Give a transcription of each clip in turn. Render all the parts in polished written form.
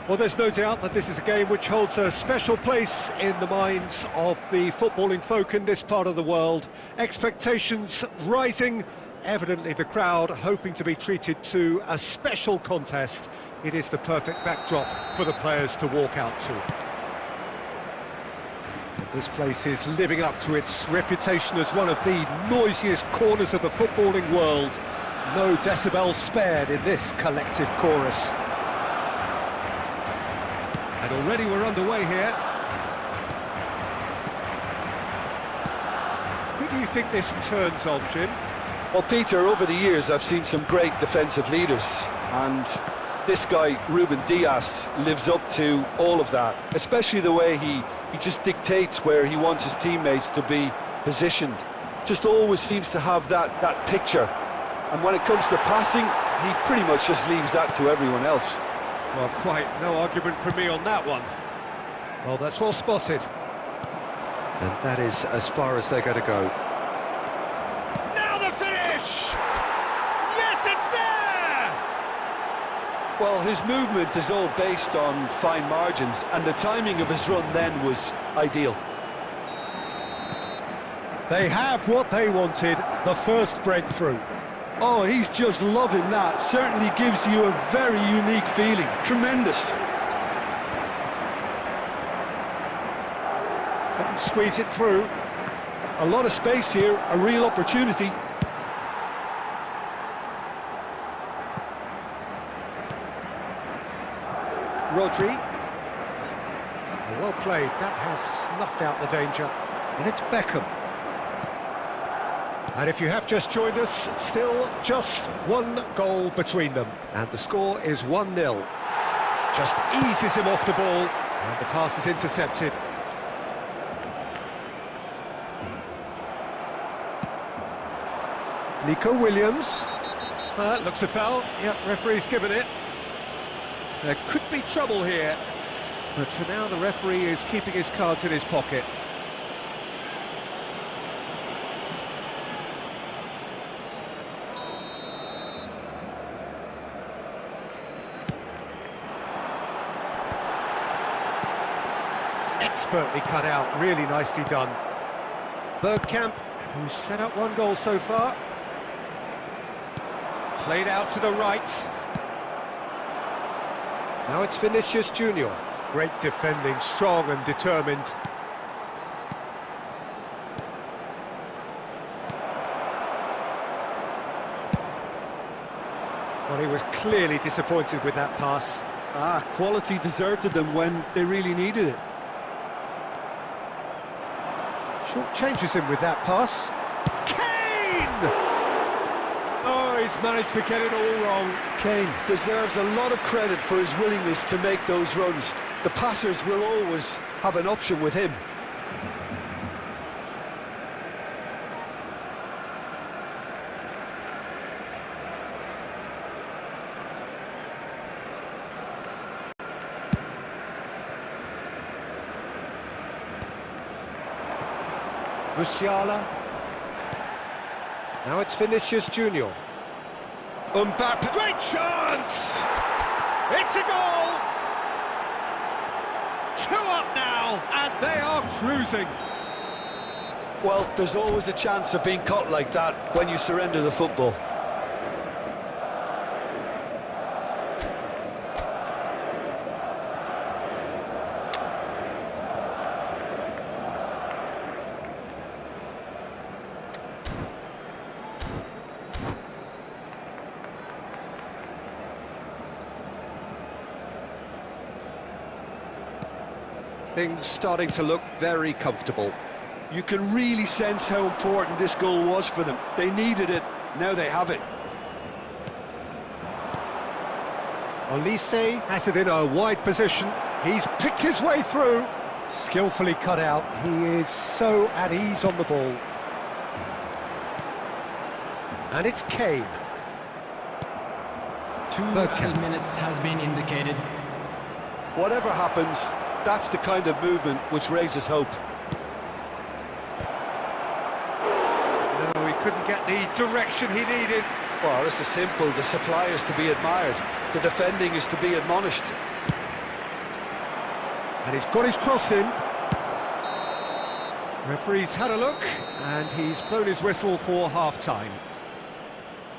Well, there's no doubt that this is a game which holds a special place in the minds of the footballing folk in this part of the world. Expectations rising, evidently the crowd hoping to be treated to a special contest. It is the perfect backdrop for the players to walk out to. And this place is living up to its reputation as one of the noisiest corners of the footballing world. No decibels spared in this collective chorus. And already we're underway here. Who do you think this turns on, Jim? Well, Peter, over the years I've seen some great defensive leaders, and this guy, Ruben Dias, lives up to all of that, especially the way he just dictates where he wants his teammates to be positioned. Just always seems to have that picture, and when it comes to passing, he pretty much just leaves that to everyone else. Well, quite no argument from me on that one. Well, that's well spotted. And that is as far as they're going to go. Now the finish! Yes, it's there! Well, his movement is all based on fine margins, and the timing of his run then was ideal. They have what they wanted, the first breakthrough. Oh, he's just loving that. Certainly gives you a very unique feeling. Tremendous. Couldn't squeeze it through. A lot of space here, a real opportunity. Rodri. Well played. That has snuffed out the danger. And it's Beckham. And if you have just joined us, still just one goal between them. And the score is 1-0. Just eases him off the ball, and the pass is intercepted. Nico Williams. Looks a foul. Yep, referee's given it. There could be trouble here, but for now the referee is keeping his cards in his pocket. Expertly cut out, really nicely done. Bergkamp, who's set up one goal so far. Played out to the right. Now it's Vinicius Junior. Great defending, strong and determined. Well, he was clearly disappointed with that pass. Quality deserted them when they really needed it. Short changes him with that pass. Kane! Oh, he's managed to get it all wrong. Kane deserves a lot of credit for his willingness to make those runs. The passers will always have an option with him. Musiala. Now it's Vinicius Junior. Mbappe. Great chance! It's a goal! 2 up now, and they are cruising. Well, there's always a chance of being caught like that when you surrender the football. Things starting to look very comfortable. You can really sense how important this goal was for them. They needed it, now they have it. Olise has it in a wide position. He's picked his way through. Skillfully cut out. He is so at ease on the ball. And it's Kane. 2 minutes has been indicated. Whatever happens, that's the kind of movement which raises hope. No, he couldn't get the direction he needed. Well, this is simple. The supply is to be admired. The defending is to be admonished. And he's got his cross in. Referee's had a look, and he's blown his whistle for half-time.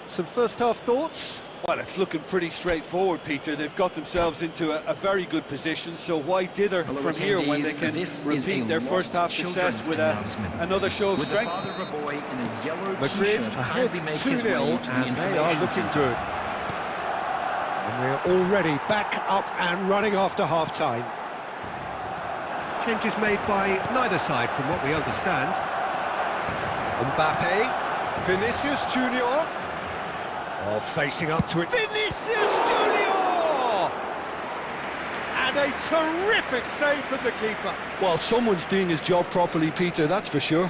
Some first-half thoughts? Well, it's looking pretty straightforward, Peter. They've got themselves into a very good position, so why dither from here when they can repeat their first-half success with another show of strength? Madrid ahead 2-0, and they are looking good. And we're already back up and running after half-time. Changes made by neither side, from what we understand. Mbappe, Vinicius Junior. Oh, facing up to it. Vinicius Junior! And a terrific save from the keeper. Well, someone's doing his job properly, Peter, that's for sure.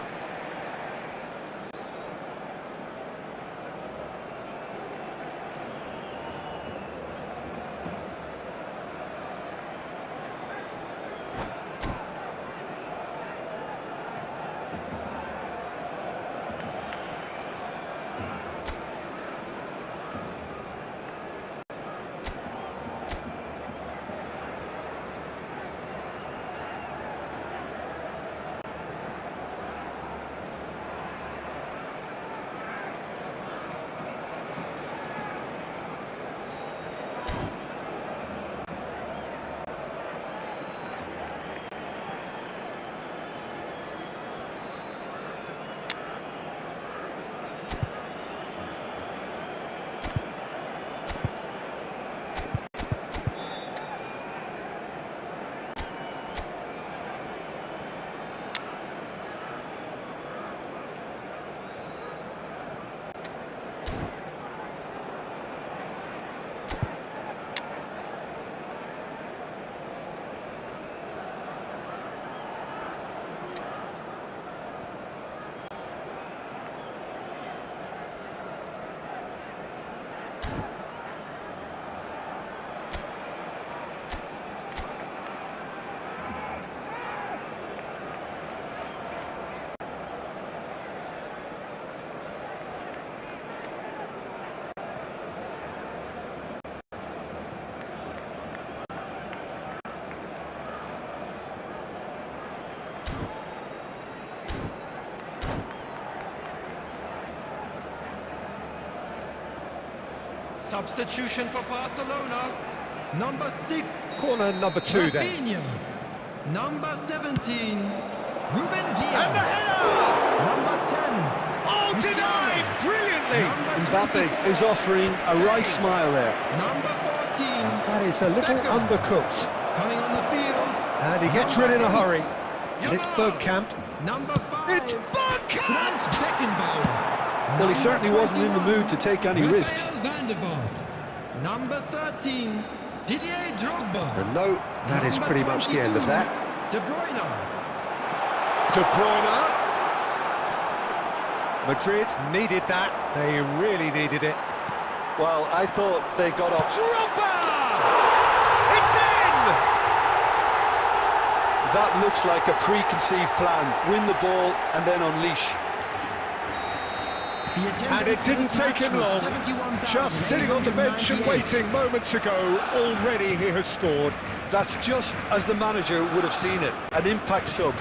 Substitution for Barcelona. Number 6. Corner number 2 then. Rafinha. Number 17. Ruben Diaz. And the header! Number 10. Oh, denied! Brilliantly! Mbappe is offering a right smile there. Number 14. That is a little undercooked. Coming on the field. And he gets rid in a hurry. And it's Bergkamp. Number 5. It's Bergkamp! Franz Beckenbauer. Well, he certainly wasn't in the mood to take any risks. Number 13, Didier Drogba. And no, that is pretty much the end of that. De Bruyne. De Bruyne. Madrid needed that. They really needed it. Well, I thought they got off. Drogba! It's in! That looks like a preconceived plan. Win the ball and then unleash. And it didn't take him long. Just sitting on the bench and waiting moments ago, already he has scored. That's just as the manager would have seen it, an impact sub.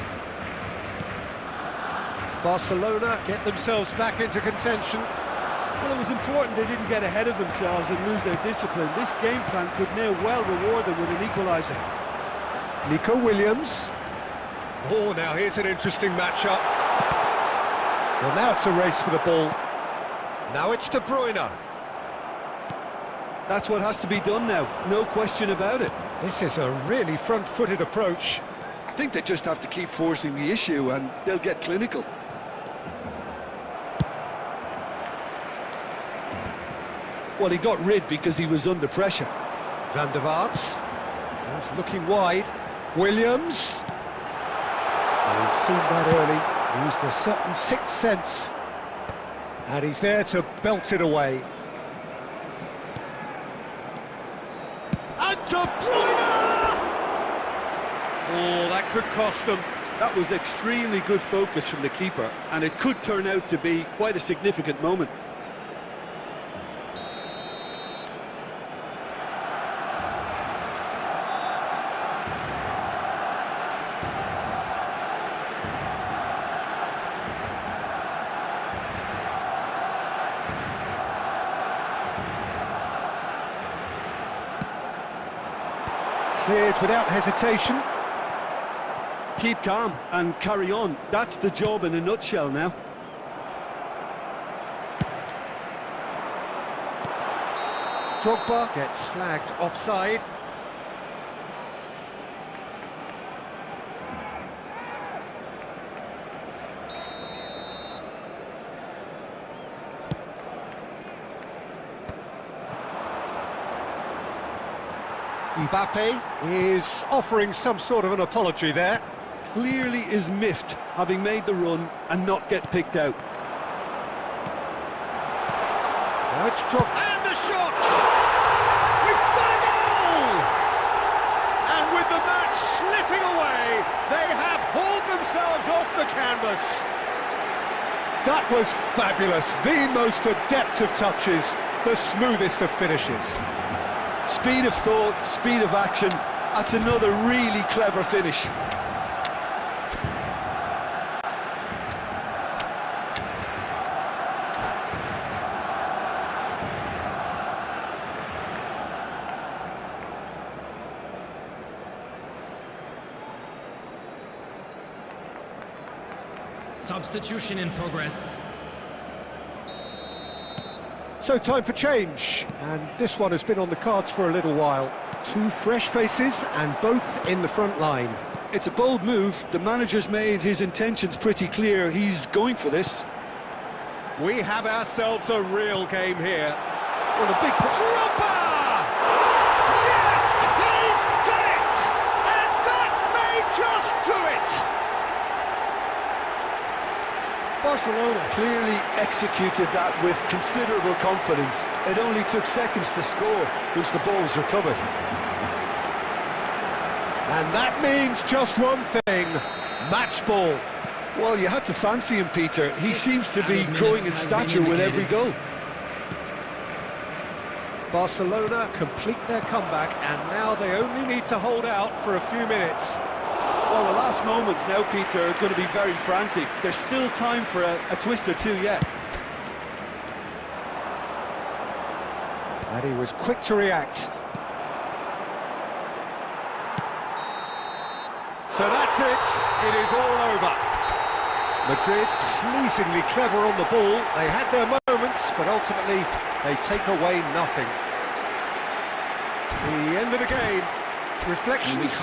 Barcelona get themselves back into contention. Well, it was important they didn't get ahead of themselves and lose their discipline. This game plan could now well reward them with an equaliser. Nico Williams. Oh, now here's an interesting matchup. Well, now it's a race for the ball. Now it's De Bruyne. That's what has to be done now, no question about it. This is a really front-footed approach. I think they just have to keep forcing the issue and they'll get clinical. Well, he got rid because he was under pressure. Van der Vaart. He's looking wide. Williams. Well, he's seen that early. Used a certain sixth sense. And he's there to belt it away. And De Bruyne! Oh, that could cost them. That was extremely good focus from the keeper, and it could turn out to be quite a significant moment. Cleared without hesitation. Keep calm and carry on. That's the job in a nutshell now. Drogba gets flagged offside. Mbappe is offering some sort of an apology there. Clearly is miffed, having made the run and not get picked out. Now it's Drogba. And the shot! We've got a goal! And with the match slipping away, they have hauled themselves off the canvas. That was fabulous. The most adept of touches, the smoothest of finishes. Speed of thought, speed of action. That's another really clever finish. Substitution in progress. So time for change, and this one has been on the cards for a little while. Two fresh faces, and both in the front line. It's a bold move. The manager's made his intentions pretty clear. He's going for this. We have ourselves a real game here. Well, a big... Drogba! Yes, he's done it! And that may just do it! Barcelona clearly executed that with considerable confidence. It only took seconds to score once the ball was recovered. And that means just one thing, match ball. Well, you had to fancy him, Peter. He seems to be growing in stature with every goal. Barcelona complete their comeback, and now they only need to hold out for a few minutes. Well, the last moments now, Peter, are going to be very frantic. There's still time for a twist or two yet. And he was quick to react. So that's it. It is all over. Madrid pleasingly clever on the ball. They had their moments, but ultimately they take away nothing. The end of the game. Reflections.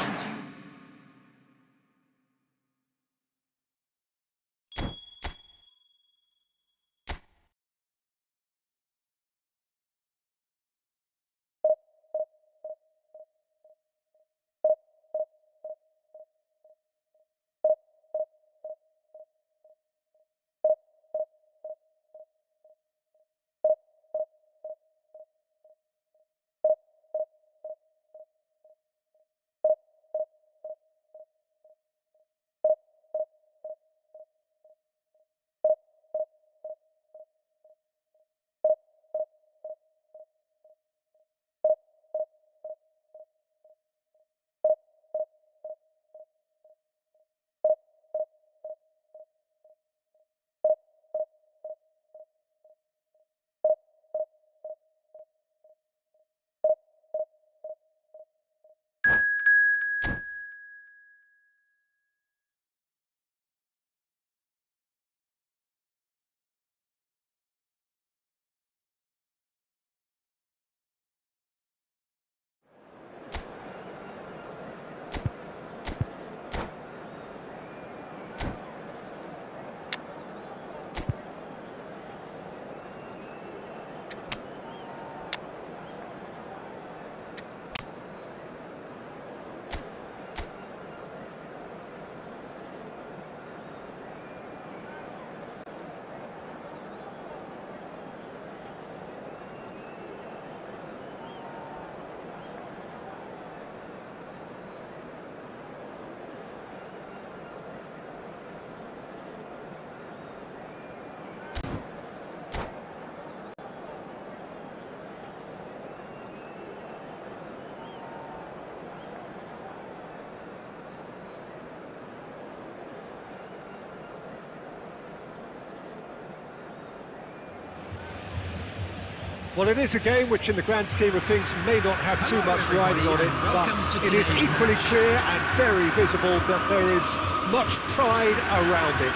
Well, it is a game which in the grand scheme of things may not have too much riding on it, but it is equally clear and very visible that there is much pride around it.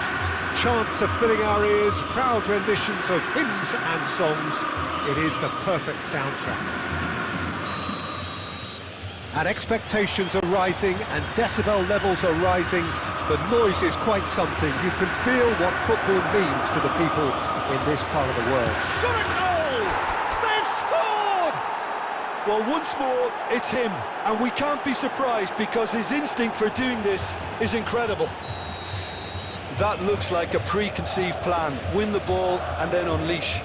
Chants are filling our ears, proud renditions of hymns and songs. It is the perfect soundtrack. And expectations are rising and decibel levels are rising. The noise is quite something. You can feel what football means to the people in this part of the world. Shot a goal! They've scored! Well, once more, it's him. And we can't be surprised because his instinct for doing this is incredible. That looks like a preconceived plan. Win the ball and then unleash.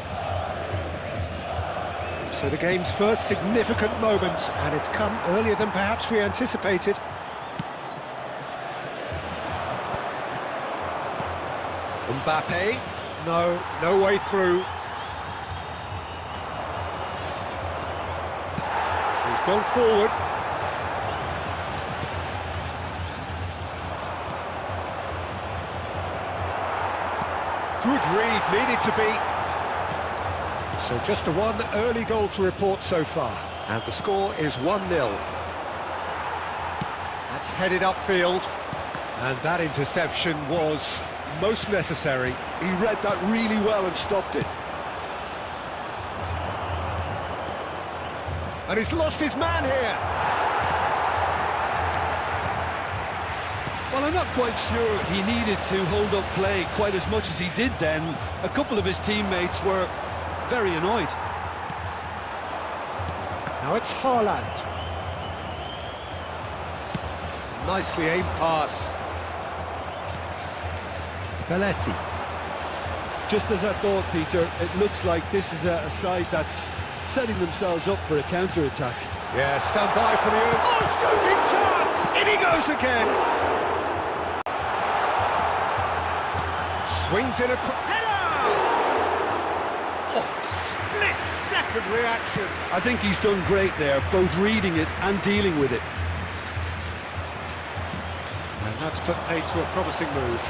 So the game's first significant moment, and it's come earlier than perhaps we anticipated. Mbappe, no way through. He's gone forward. Good read, needed to be. So just a one early goal to report so far, and the score is 1-0. That's headed upfield, and that interception was most necessary. He read that really well and stopped it. And he's lost his man here. Well, I'm not quite sure he needed to hold up play quite as much as he did then. A couple of his teammates were very annoyed. Now it's Haaland. Nicely aimed pass. Belletti. Just as I thought, Peter, it looks like this is a side that's setting themselves up for a counter-attack. Yeah, stand by for the... Oh, shooting chance! In he goes again! Swings in a... Header! Oh, split-second reaction. I think he's done great there, both reading it and dealing with it. And that's put paid to a promising move.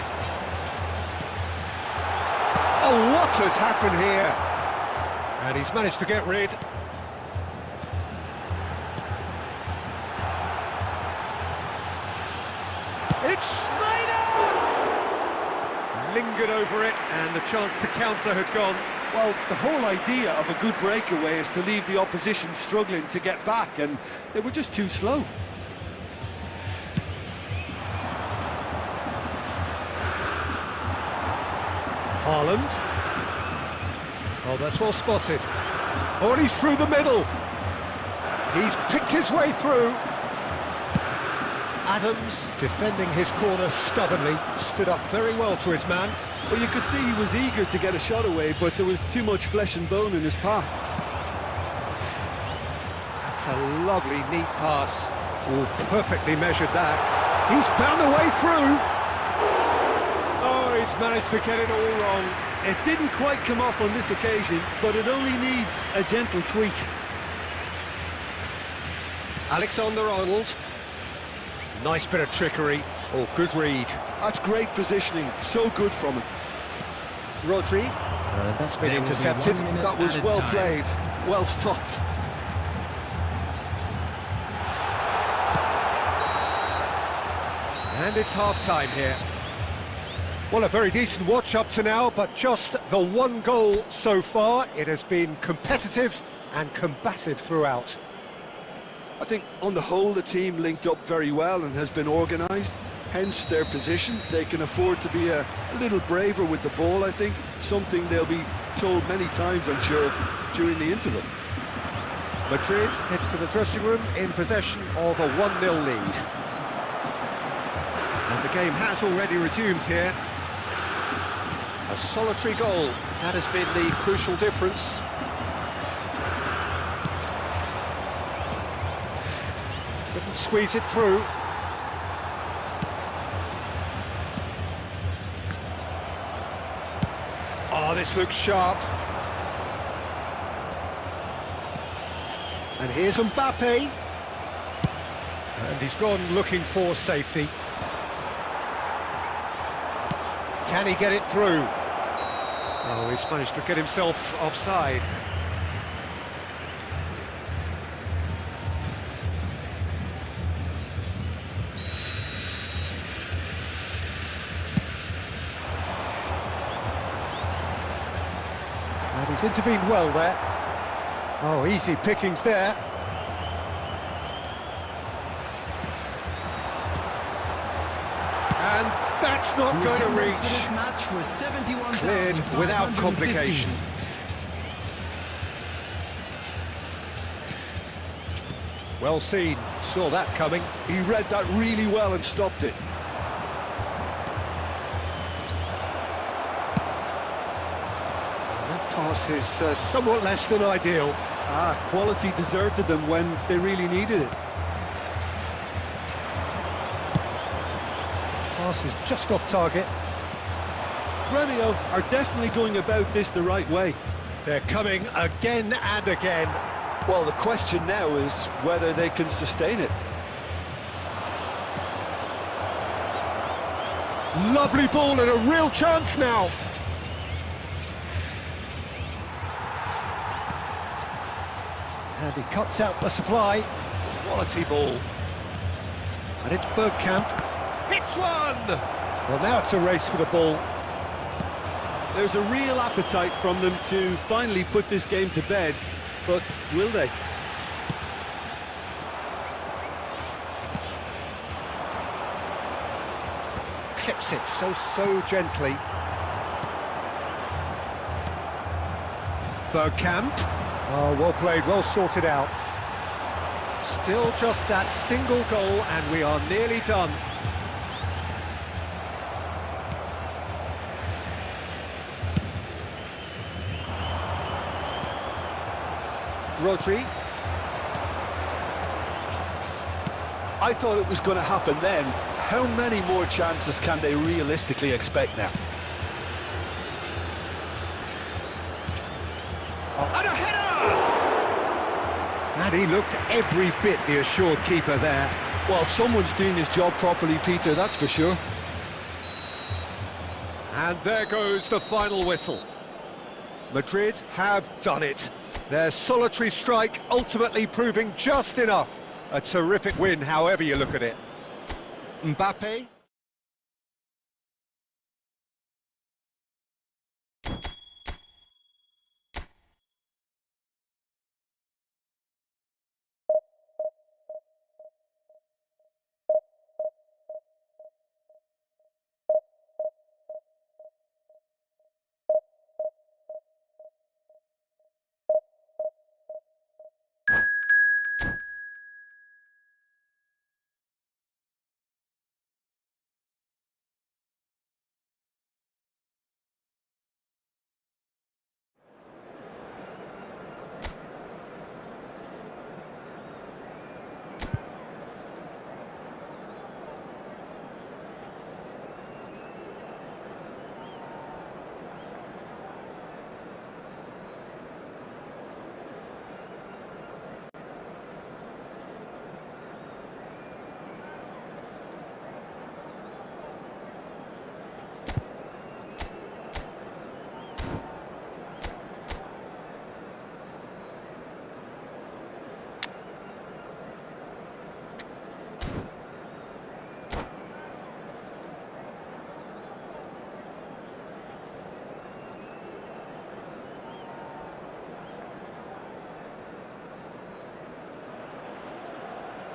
Oh, what has happened here? And he's managed to get rid. It's Snyder! Lingered over it, and the chance to counter had gone. Well, the whole idea of a good breakaway is to leave the opposition struggling to get back, and they were just too slow. Haaland. Oh, that's well spotted. Oh, and he's through the middle. He's picked his way through. Adams, defending his corner stubbornly, stood up very well to his man. Well, you could see he was eager to get a shot away, but there was too much flesh and bone in his path. That's a lovely, neat pass. Oh, perfectly measured that. He's found a way through. Oh, he's managed to get it all wrong. It didn't quite come off on this occasion, but it only needs a gentle tweak. Alexander-Arnold. Nice bit of trickery. Oh, good read. That's great positioning. So good from him. Rodri. That's been intercepted. That was well played. Well stopped. And it's half-time here. Well, a very decent watch up to now, but just the one goal so far. It has been competitive and combative throughout. I think on the whole the team linked up very well and has been organised, hence their position. They can afford to be a little braver with the ball, I think, something they'll be told many times, I'm sure, during the interval. Madrid head for the dressing room in possession of a 1-0 lead. And the game has already resumed here. A solitary goal, that has been the crucial difference. Couldn't squeeze it through. Oh, this looks sharp. And here's Mbappe. And he's gone looking for safety. Can he get it through? Oh, he's managed to get himself offside. He's intervened well there. Oh, easy pickings there. And that's not going to reach. Cleared without complication. Well seen, saw that coming. He read that really well and stopped it. That pass is somewhat less than ideal. Quality deserted them when they really needed it. Pass is just off target. Gremio are definitely going about this the right way. They're coming again and again. Well, the question now is whether they can sustain it. Lovely ball and a real chance now. And he cuts out the supply. Quality ball. And it's Bergkamp. Hits one! Well, now it's a race for the ball. There's a real appetite from them to finally put this game to bed, but will they? Clips it so gently. Bergkamp. Oh, well played, well sorted out. Still just that single goal and we are nearly done. Rodri. I thought it was going to happen then. How many more chances can they realistically expect now? Oh, and a header! And he looked every bit the assured keeper there. Well, someone's doing his job properly, Peter, that's for sure. And there goes the final whistle. Madrid have done it. Their solitary strike ultimately proving just enough. A terrific win, however you look at it. Mbappe.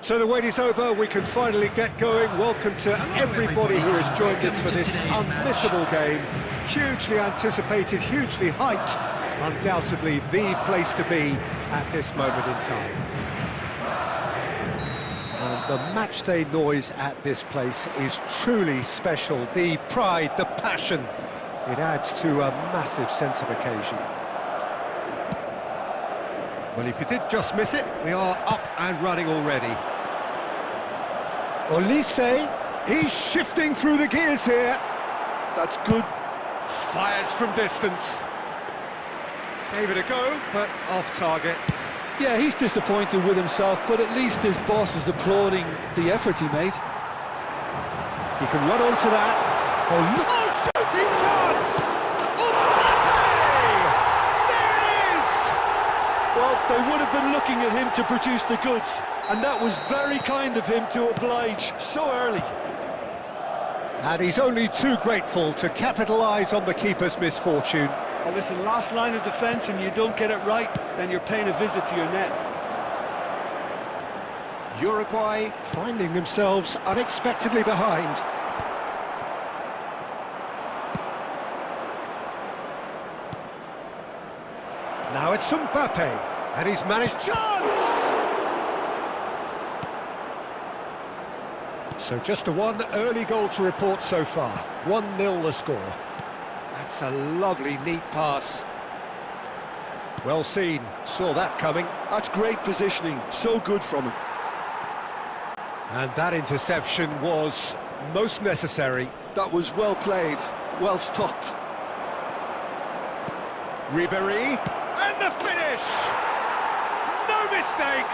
So the wait is over, we can finally get going. Welcome to everybody who has joined us for this unmissable game. Hugely anticipated, hugely hyped. Undoubtedly the place to be at this moment in time. And the matchday noise at this place is truly special. The pride, the passion, it adds to a massive sense of occasion. Well, if you did just miss it, we are up and running already. Olise, he's shifting through the gears here. That's good. Fires from distance. Gave it a go, but off target. Yeah, he's disappointed with himself, but at least his boss is applauding the effort he made. He can run onto that. Oh, look! Oh, shooting chance! Well, they would have been looking at him to produce the goods, and that was very kind of him to oblige so early. And he's only too grateful to capitalise on the keeper's misfortune. Well, listen, last line of defence, and you don't get it right, then you're paying a visit to your net. Uruguay finding themselves unexpectedly behind. Now it's Mbappe, and he's managed... Chance! So just a one early goal to report so far. 1-0 the score. That's a lovely, neat pass. Well seen, saw that coming. That's great positioning, so good from him. And that interception was most necessary. That was well played, well stopped. Ribéry, and the finish! No mistake!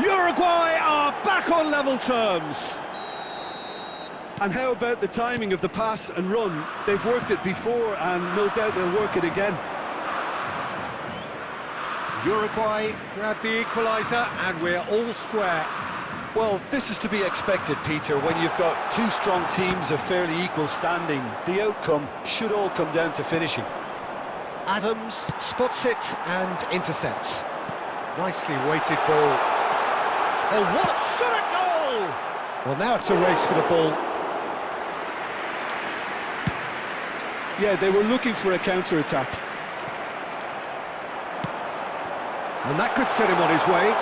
Uruguay are back on level terms. And how about the timing of the pass and run? They've worked it before, and no doubt they'll work it again. Uruguay grab the equaliser, and we're all square. Well, this is to be expected, Peter, when you've got two strong teams of fairly equal standing. The outcome should all come down to finishing. Adams spots it and intercepts. Nicely weighted ball. Oh, what shot a goal! Well, now it's a race for the ball. Yeah, they were looking for a counter-attack. And that could set him on his way.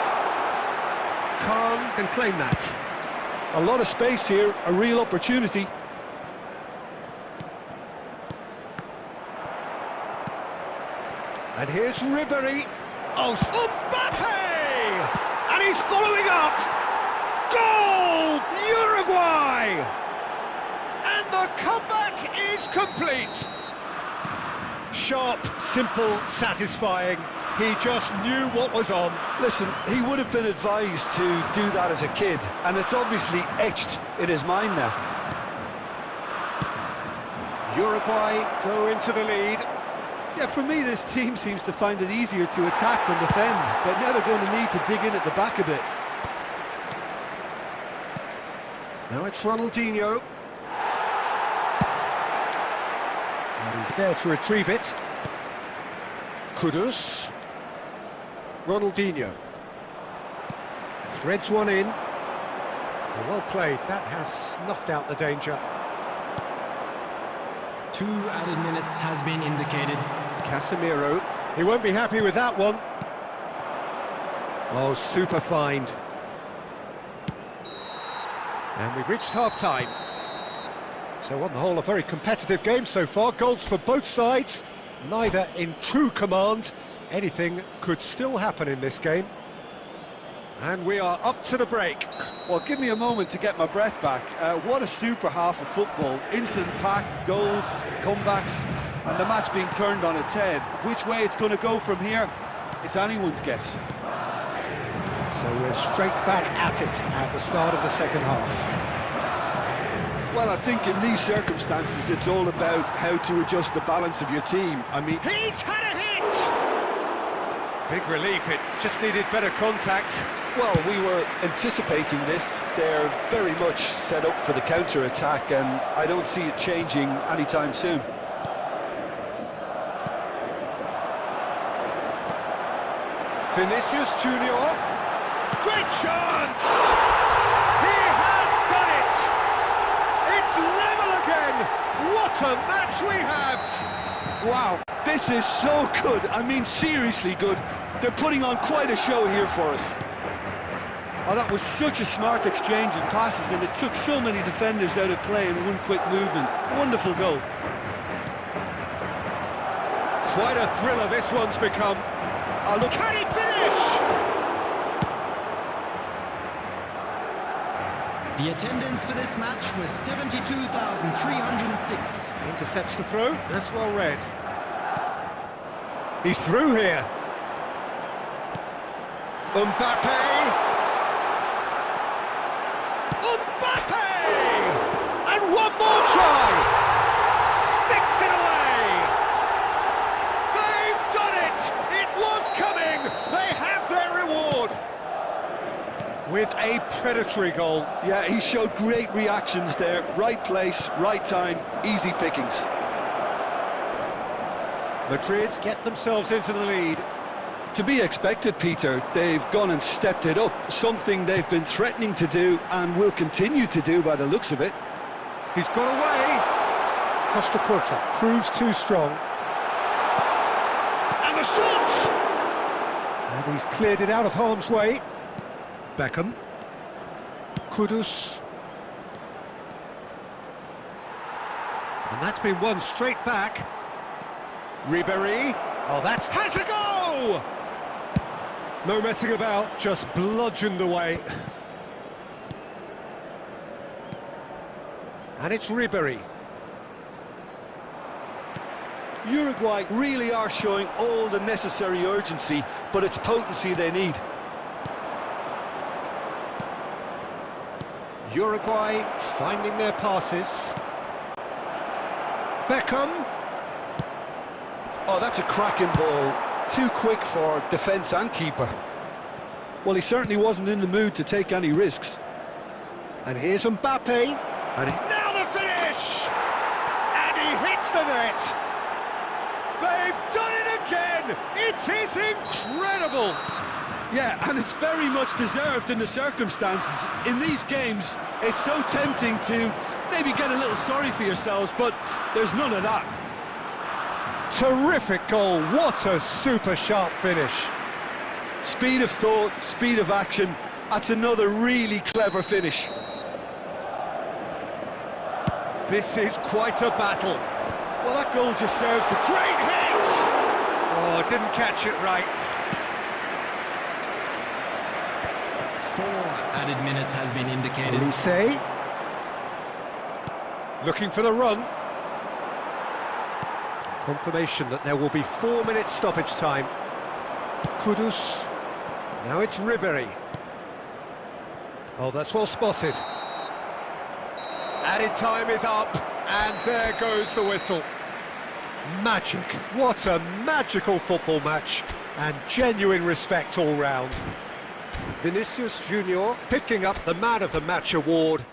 Khan can claim that. A lot of space here, a real opportunity. And here's Ribéry. Oh, Mbappe! And he's following up. Goal! Uruguay! And the comeback is complete. Sharp, simple, satisfying. He just knew what was on. Listen, he would have been advised to do that as a kid, and it's obviously etched in his mind now. Uruguay go into the lead. Yeah, for me, this team seems to find it easier to attack than defend, but now they're going to need to dig in at the back a bit. Now it's Ronaldinho. And he's there to retrieve it. Kudus. Ronaldinho. Threads one in. Well played, that has snuffed out the danger. 2 added minutes has been indicated. Casemiro, he won't be happy with that one. Oh, super find. And we've reached half-time. So on the whole, a very competitive game so far. Goals for both sides, neither in true command. Anything could still happen in this game. And we are up to the break. Well, give me a moment to get my breath back. What a super half of football. Incident-packed, goals, comebacks, and the match being turned on its head. Which way it's going to go from here, it's anyone's guess. So we're straight back at it at the start of the second half. Well, I think in these circumstances, it's all about how to adjust the balance of your team. I mean... He's had a hit! Big relief, it just needed better contact. Well, we were anticipating this. They're very much set up for the counter-attack, and I don't see it changing anytime soon. Vinicius Junior. Great chance! He has done it! It's level again! What a match we have! Wow, this is so good. I mean, seriously good. They're putting on quite a show here for us. Oh, that was such a smart exchange of passes, and it took so many defenders out of play in one quick movement. Wonderful goal. Quite a thriller this one's become. Oh, look, can he finish? The attendance for this match was 72,306. Intercepts the throw, that's well read. He's through here. Mbappe! And one more try! Sticks it away! They've done it! It was coming! They have their reward! With a predatory goal. Yeah, he showed great reactions there. Right place, right time, easy pickings. Madrid get themselves into the lead. To be expected, Peter. They've gone and stepped it up, something they've been threatening to do and will continue to do by the looks of it. He's got away. Costa Curta proves too strong. And the shot! And he's cleared it out of harm's way. Beckham. Kudus. And that's been won straight back. Ribéry. Oh, that's... has a go! No messing about, just bludgeoned away. And it's Ribéry. Uruguay really are showing all the necessary urgency, but it's potency they need. Uruguay finding their passes. Beckham. Oh, that's a cracking ball. Too quick for defence and keeper. Well, he certainly wasn't in the mood to take any risks. And here's Mbappe. And now the finish! And he hits the net! They've done it again! It is incredible! Yeah, and it's very much deserved in the circumstances. In these games, it's so tempting to maybe get a little sorry for yourselves, but there's none of that. Terrific goal, what a super sharp finish. Speed of thought, speed of action, that's another really clever finish. This is quite a battle. Well, that goal just serves the... Great hit! Oh, didn't catch it right. 4 added minutes has been indicated. Olise. Looking for the run. Confirmation that there will be 4 minutes stoppage time. Kudus. Now it's Ribéry. Oh, that's well spotted. Added time is up, and there goes the whistle. Magic. What a magical football match, and genuine respect all round. Vinicius Junior picking up the Man of the Match award.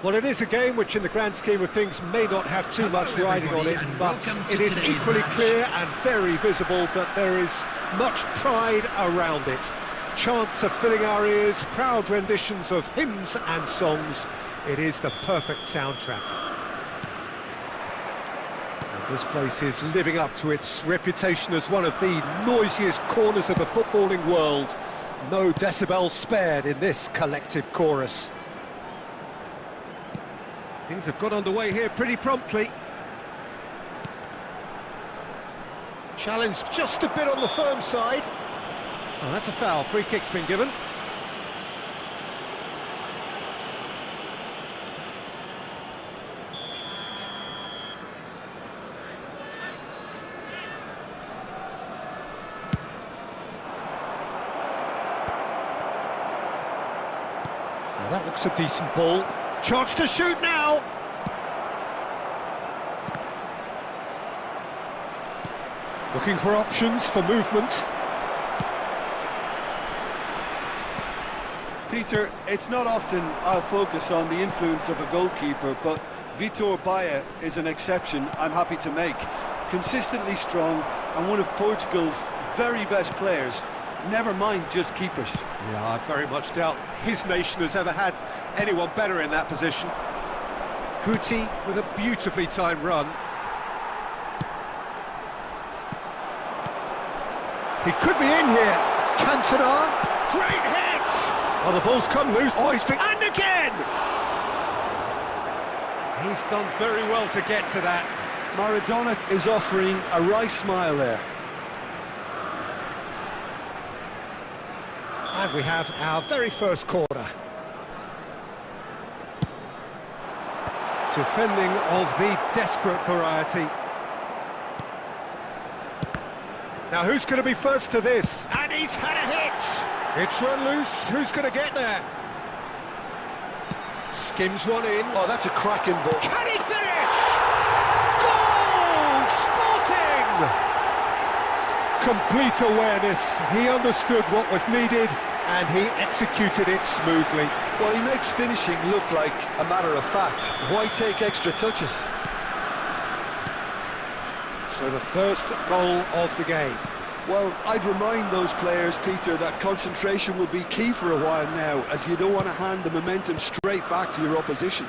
Well, it is a game which, in the grand scheme of things, may not have too much riding on it, but it is equally clear and very visible that there is much pride around it. Chants are filling our ears, proud renditions of hymns and songs. It is the perfect soundtrack. And this place is living up to its reputation as one of the noisiest corners of the footballing world. No decibels spared in this collective chorus. Things have got underway here pretty promptly. Challenge just a bit on the firm side. Oh, that's a foul. Free kick's been given. Now that looks a decent ball. Chance to shoot now! Looking for options for movement. Peter, it's not often I'll focus on the influence of a goalkeeper, but Vitor Baia is an exception I'm happy to make. Consistently strong and one of Portugal's very best players, never mind just keepers. Yeah, I very much doubt his nation has ever had anyone better in that position. Guti with a beautifully timed run. He could be in here. Cantona, great hit! Oh, the ball's come loose. Oh, he's been... And again! He's done very well to get to that. Maradona is offering a wry smile there. And we have our very first corner. Defending of the desperate variety. Now who's going to be first to this? And he's had a hit! It's run loose, who's going to get there? Skims one in. Oh, that's a cracking ball. Can he finish? Goal! Sporting! Complete awareness, he understood what was needed and he executed it smoothly. Well, he makes finishing look like a matter of fact. Why take extra touches? So the first goal of the game. Well, I'd remind those players, Peter, that concentration will be key for a while now, as you don't want to hand the momentum straight back to your opposition.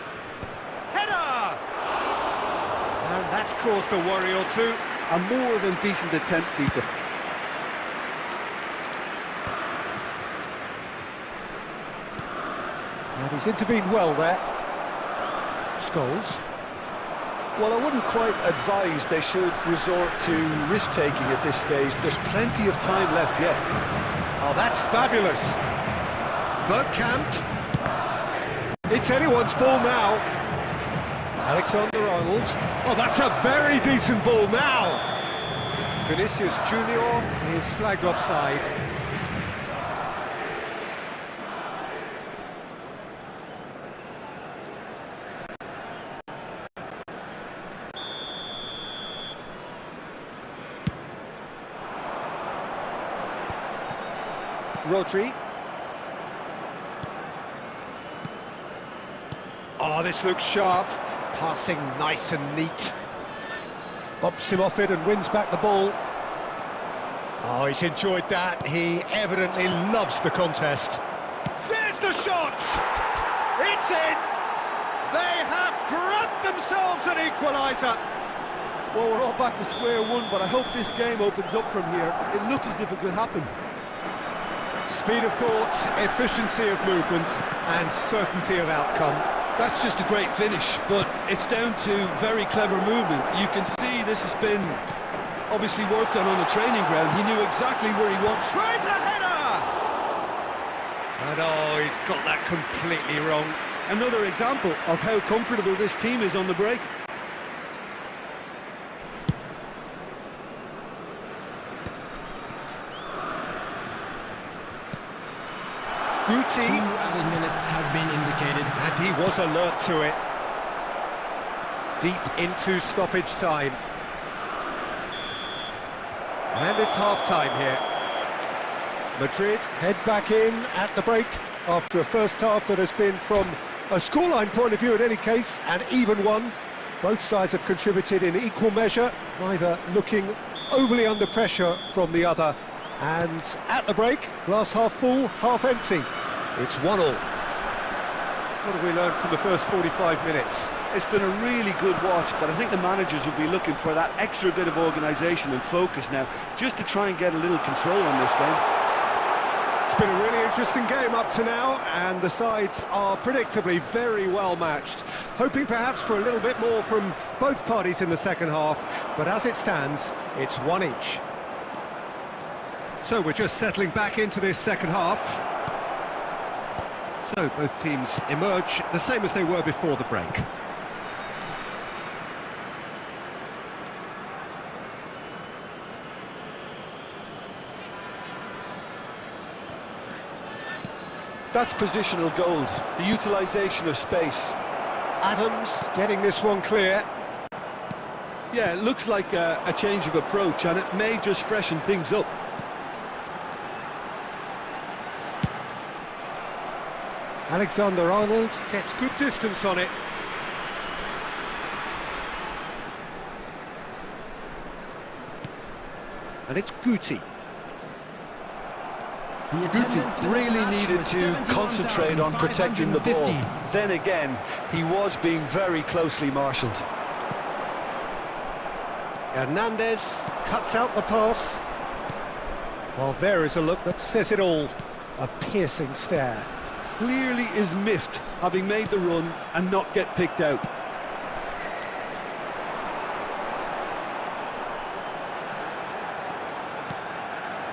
Header! And that's caused a worry or two. A more than decent attempt, Peter. And he's intervened well there. Scholes. Well, I wouldn't quite advise they should resort to risk-taking at this stage. There's plenty of time left yet. Oh, that's fabulous. Bergkamp. It's anyone's ball now. Alexander-Arnold. Oh, that's a very decent ball now. Vinicius Junior is flagged offside. Rodri. Oh, this looks sharp. Passing nice and neat. Bumps him off it and wins back the ball. Oh, he's enjoyed that. He evidently loves the contest. There's the shot! It's in! They have grabbed themselves an equaliser. Well, we're all back to square one, but I hope this game opens up from here. It looks as if it could happen. Speed of thought, efficiency of movement and certainty of outcome. That's just a great finish, but it's down to very clever movement. You can see this has been obviously worked on the training ground. He knew exactly where he wants. Tries a header! And oh, he's got that completely wrong. Another example of how comfortable this team is on the break. Guti. 2 added minutes has been indicated. And he was alert to it. Deep into stoppage time. And it's half-time here. Madrid head back in at the break after a first half that has been, from a scoreline point of view in any case, an even one. Both sides have contributed in equal measure, neither looking overly under pressure from the other. And at the break, glass half full, half empty. It's 1-1. What have we learned from the first 45 minutes? It's been a really good watch, but I think the managers will be looking for that extra bit of organisation and focus now, just to try and get a little control on this game. It's been a really interesting game up to now, and the sides are predictably very well matched. Hoping perhaps for a little bit more from both parties in the second half, but as it stands, it's one each. So we're just settling back into this second half. So both teams emerge the same as they were before the break. That's positional goal, the utilisation of space. Adams getting this one clear. Yeah, it looks like a change of approach, and it may just freshen things up. Alexander-Arnold gets good distance on it. And it's Guti. Guti really needed to concentrate on protecting the ball. Then again, he was being very closely marshalled. Hernandez cuts out the pass. Well, there is a look that says it all. A piercing stare. Clearly is miffed, having made the run and not get picked out.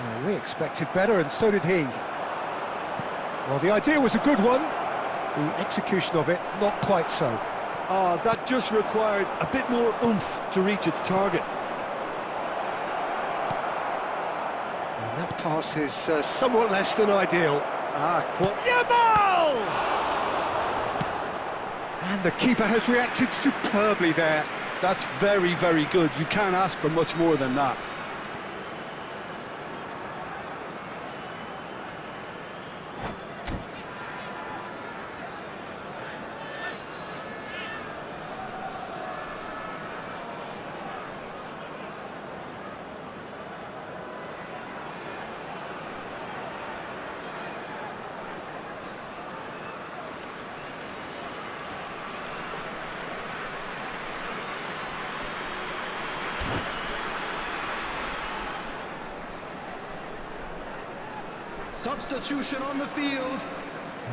Well, we expected better, and so did he. Well, the idea was a good one. The execution of it, not quite so. That just required a bit more oomph to reach its target. And that pass is somewhat less than ideal. Yamal! And the keeper has reacted superbly there. That's very, very good. You can't ask for much more than that. Substitution on the field,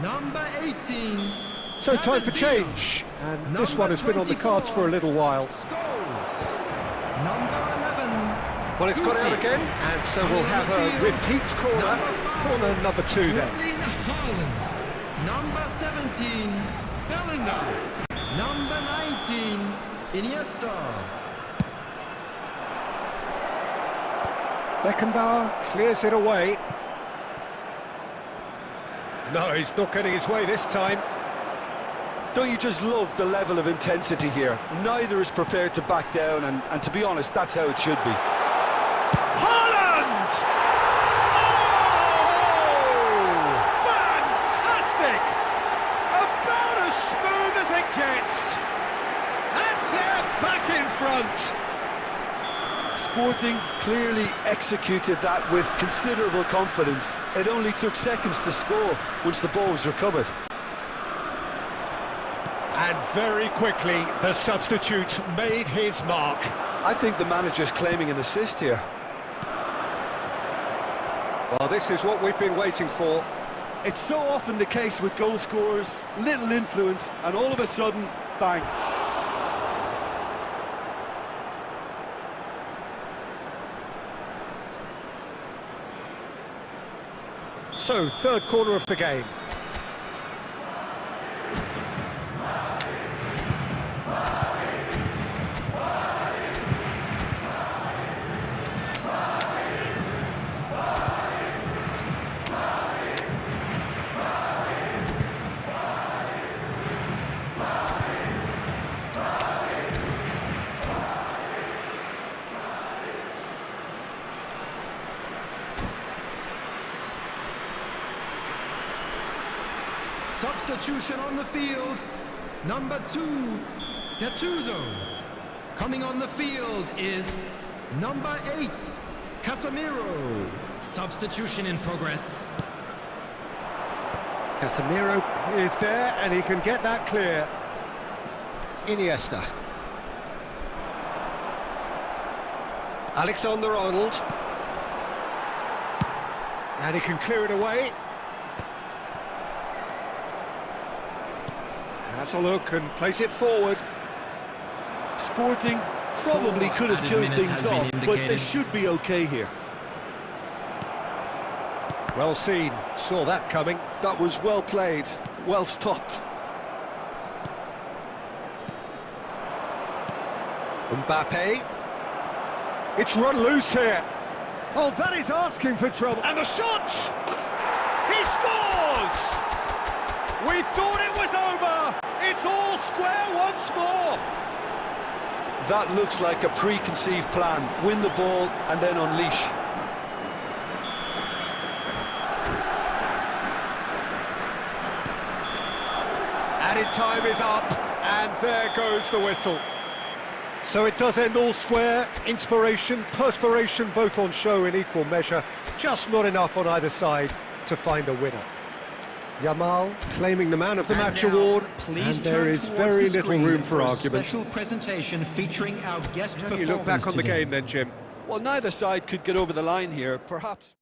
number 18. So time for change, and this one has been on the cards for a little while. Scores. Number 11. Well, it's gone out again, and so we'll have a repeat corner. Corner number 2 then. Haaland. Number 17, Bellingham. Number 19, Iniesta. Beckenbauer clears it away. No, he's not getting his way this time. Don't you just love the level of intensity here? Neither is prepared to back down, and to be honest, that's how it should be. Haaland! Oh! Fantastic! About as smooth as it gets. And they're back in front. Sporting clearly executed that with considerable confidence. It only took seconds to score once the ball was recovered. And very quickly, the substitute made his mark. I think the manager's claiming an assist here. Well, this is what we've been waiting for. It's so often the case with goal scorers, little influence, and all of a sudden, bang. So, third corner of the game. Substitution on the field, number 2, Gattuso. Coming on the field is number 8, Casemiro. Substitution in progress. Casemiro is there, and he can get that clear. Iniesta. Alexander-Arnold. And he can clear it away. Has a look and place it forward. Sporting probably could have killed things off, but they should be okay here. Well seen, saw that coming. That was well played, well stopped. Mbappe. It's run loose here. Oh, that is asking for trouble. And the shot! He scores! We thought it was over. It's all square once more. That looks like a preconceived plan. Win the ball and then unleash. Added time is up, and there goes the whistle. So it does end all square. Inspiration, perspiration, both on show in equal measure. Just not enough on either side to find a winner. Yamal claiming the man of the match award, and there is very little room for argument. Special presentation featuring our guest How do you look back on the game then, Jim? Well, neither side could get over the line here, perhaps.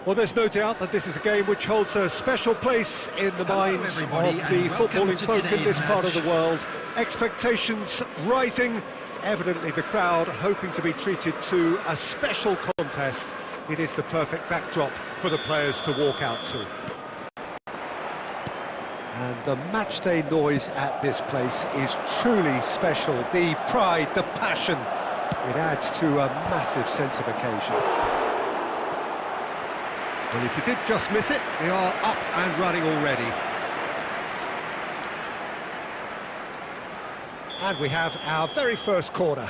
Well, there's no doubt that this is a game which holds a special place in the minds of the footballing folk in this part of the world. Expectations rising, evidently the crowd hoping to be treated to a special contest. It is the perfect backdrop for the players to walk out to. And the matchday noise at this place is truly special. The pride, the passion, it adds to a massive sense of occasion. Well, if you did just miss it, they are up and running already. And we have our very first corner.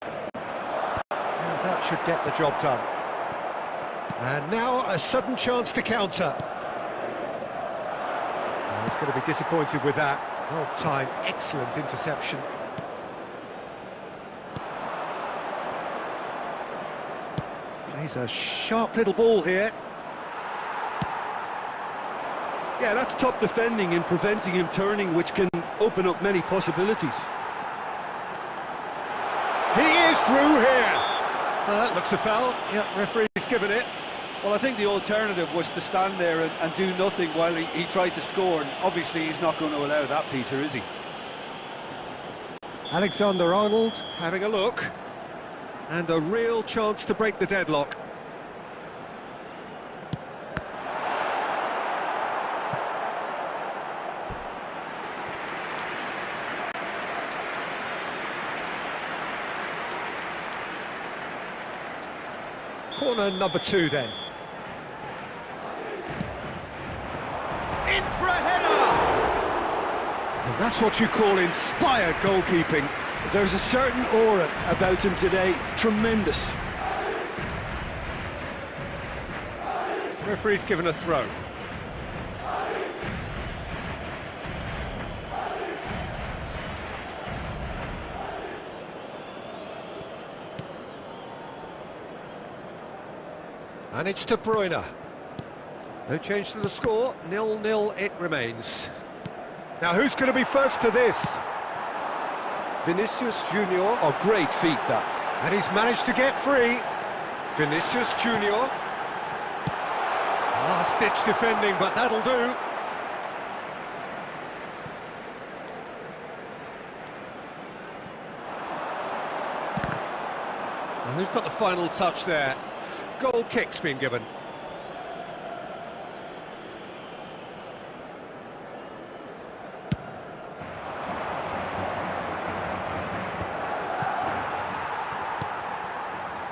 And that should get the job done. And now a sudden chance to counter. Well, he's going to be disappointed with that. Well timed, excellent interception. Plays a sharp little ball here. Yeah, that's top defending and preventing him turning, which can open up many possibilities. He is through here. That looks a foul. Yep, referee's given it. Well, I think the alternative was to stand there and do nothing while he tried to score, and obviously he's not going to allow that, Peter, is he? Alexander-Arnold having a look, and a real chance to break the deadlock. Corner number 2 then. In for a header! And that's what you call inspired goalkeeping. There's a certain aura about him today, tremendous. Referee's given a throw. And it's De Bruyne. No change to the score, 0-0 it remains. Now who's going to be first to this? Vinicius Junior. Oh, great feat, that. And he's managed to get free. Vinicius Junior. Last-ditch defending, but that'll do. And who's got the final touch there? Goal kick's been given.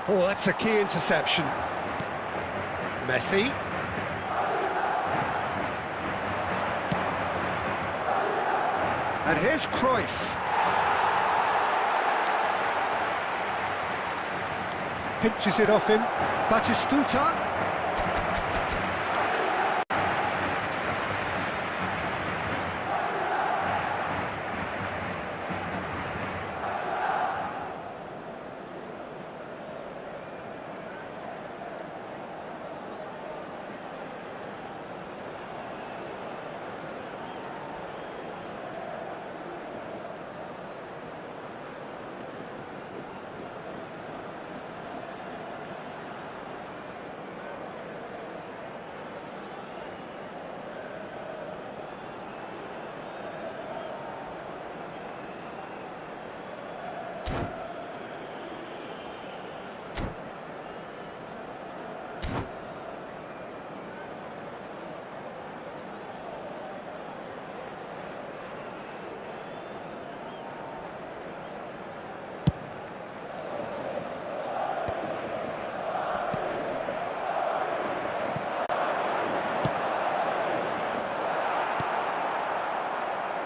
Oh, that's a key interception. Messi. And here's Cruyff. Pinches it off him. Batistuta.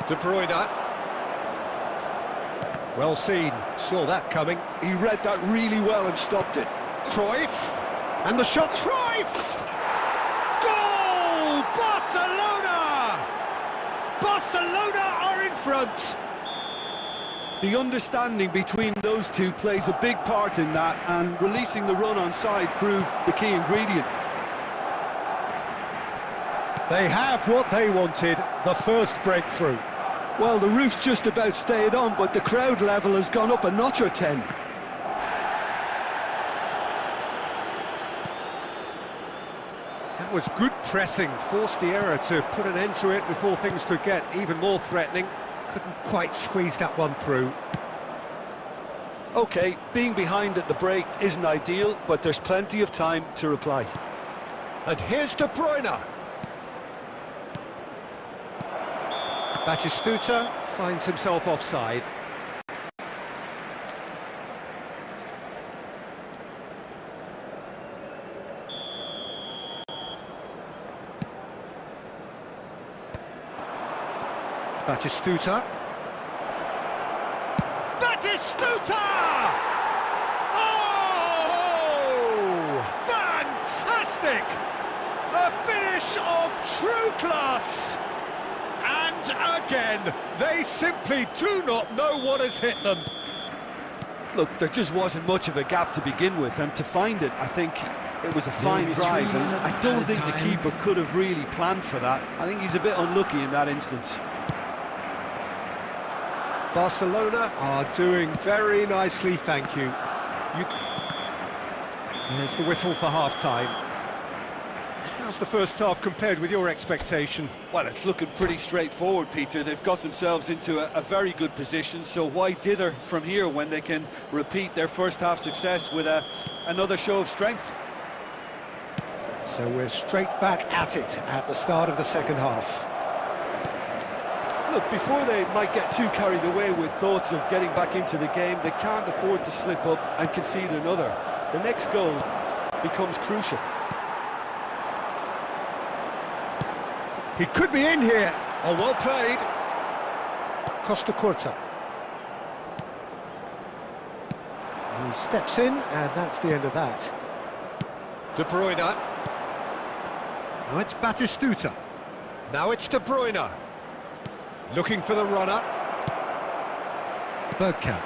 De Bruyne. Well seen, saw that coming. He read that really well and stopped it. Cruyff, and the shot, Cruyff! Goal! Barcelona! Barcelona are in front! The understanding between those two plays a big part in that, and releasing the run on side proved the key ingredient. They have what they wanted, the first breakthrough. Well, the roof's just about stayed on, but the crowd level has gone up a notch or 10. That was good pressing, forced the error to put an end to it before things could get even more threatening. Couldn't quite squeeze that one through. OK, being behind at the break isn't ideal, but there's plenty of time to reply. And here's De Bruyne. Batistuta finds himself offside. Batistuta. Batistuta! Oh! Fantastic! A finish of true class! And again, they simply do not know what has hit them. Look, there just wasn't much of a gap to begin with, and to find it, I think it was a fine drive, and I don't think the keeper could have really planned for that. I think he's a bit unlucky in that instance. Barcelona are doing very nicely, thank you. There's the whistle for half-time. How's the first half compared with your expectation? Well, it's looking pretty straightforward, Peter. They've got themselves into a very good position, so why dither from here when they can repeat their first half success with another show of strength? So we're straight back at it at the start of the second half. Look, before they might get too carried away with thoughts of getting back into the game, they can't afford to slip up and concede another. The next goal becomes crucial. He could be in here. Oh, well played. Costa Curta. He steps in, and that's the end of that. De Bruyne. Now it's Batistuta. Now it's De Bruyne. Looking for the runner. Bergkamp.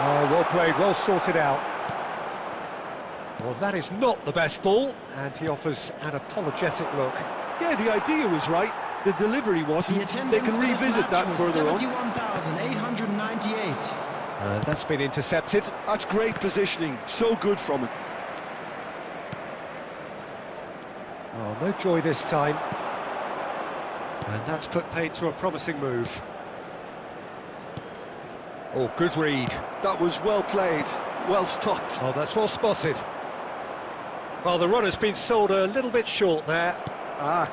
Oh, well played, well sorted out. Well, that is not the best ball, and he offers an apologetic look. Yeah, the idea was right, the delivery wasn't. They can revisit that further on. 71,898. That's been intercepted. That's great positioning, so good from him. Oh, no joy this time. And that's put paid to a promising move. Oh, good read. That was well played, well stopped. Oh, that's well spotted. Well, the runner's been sold a little bit short there.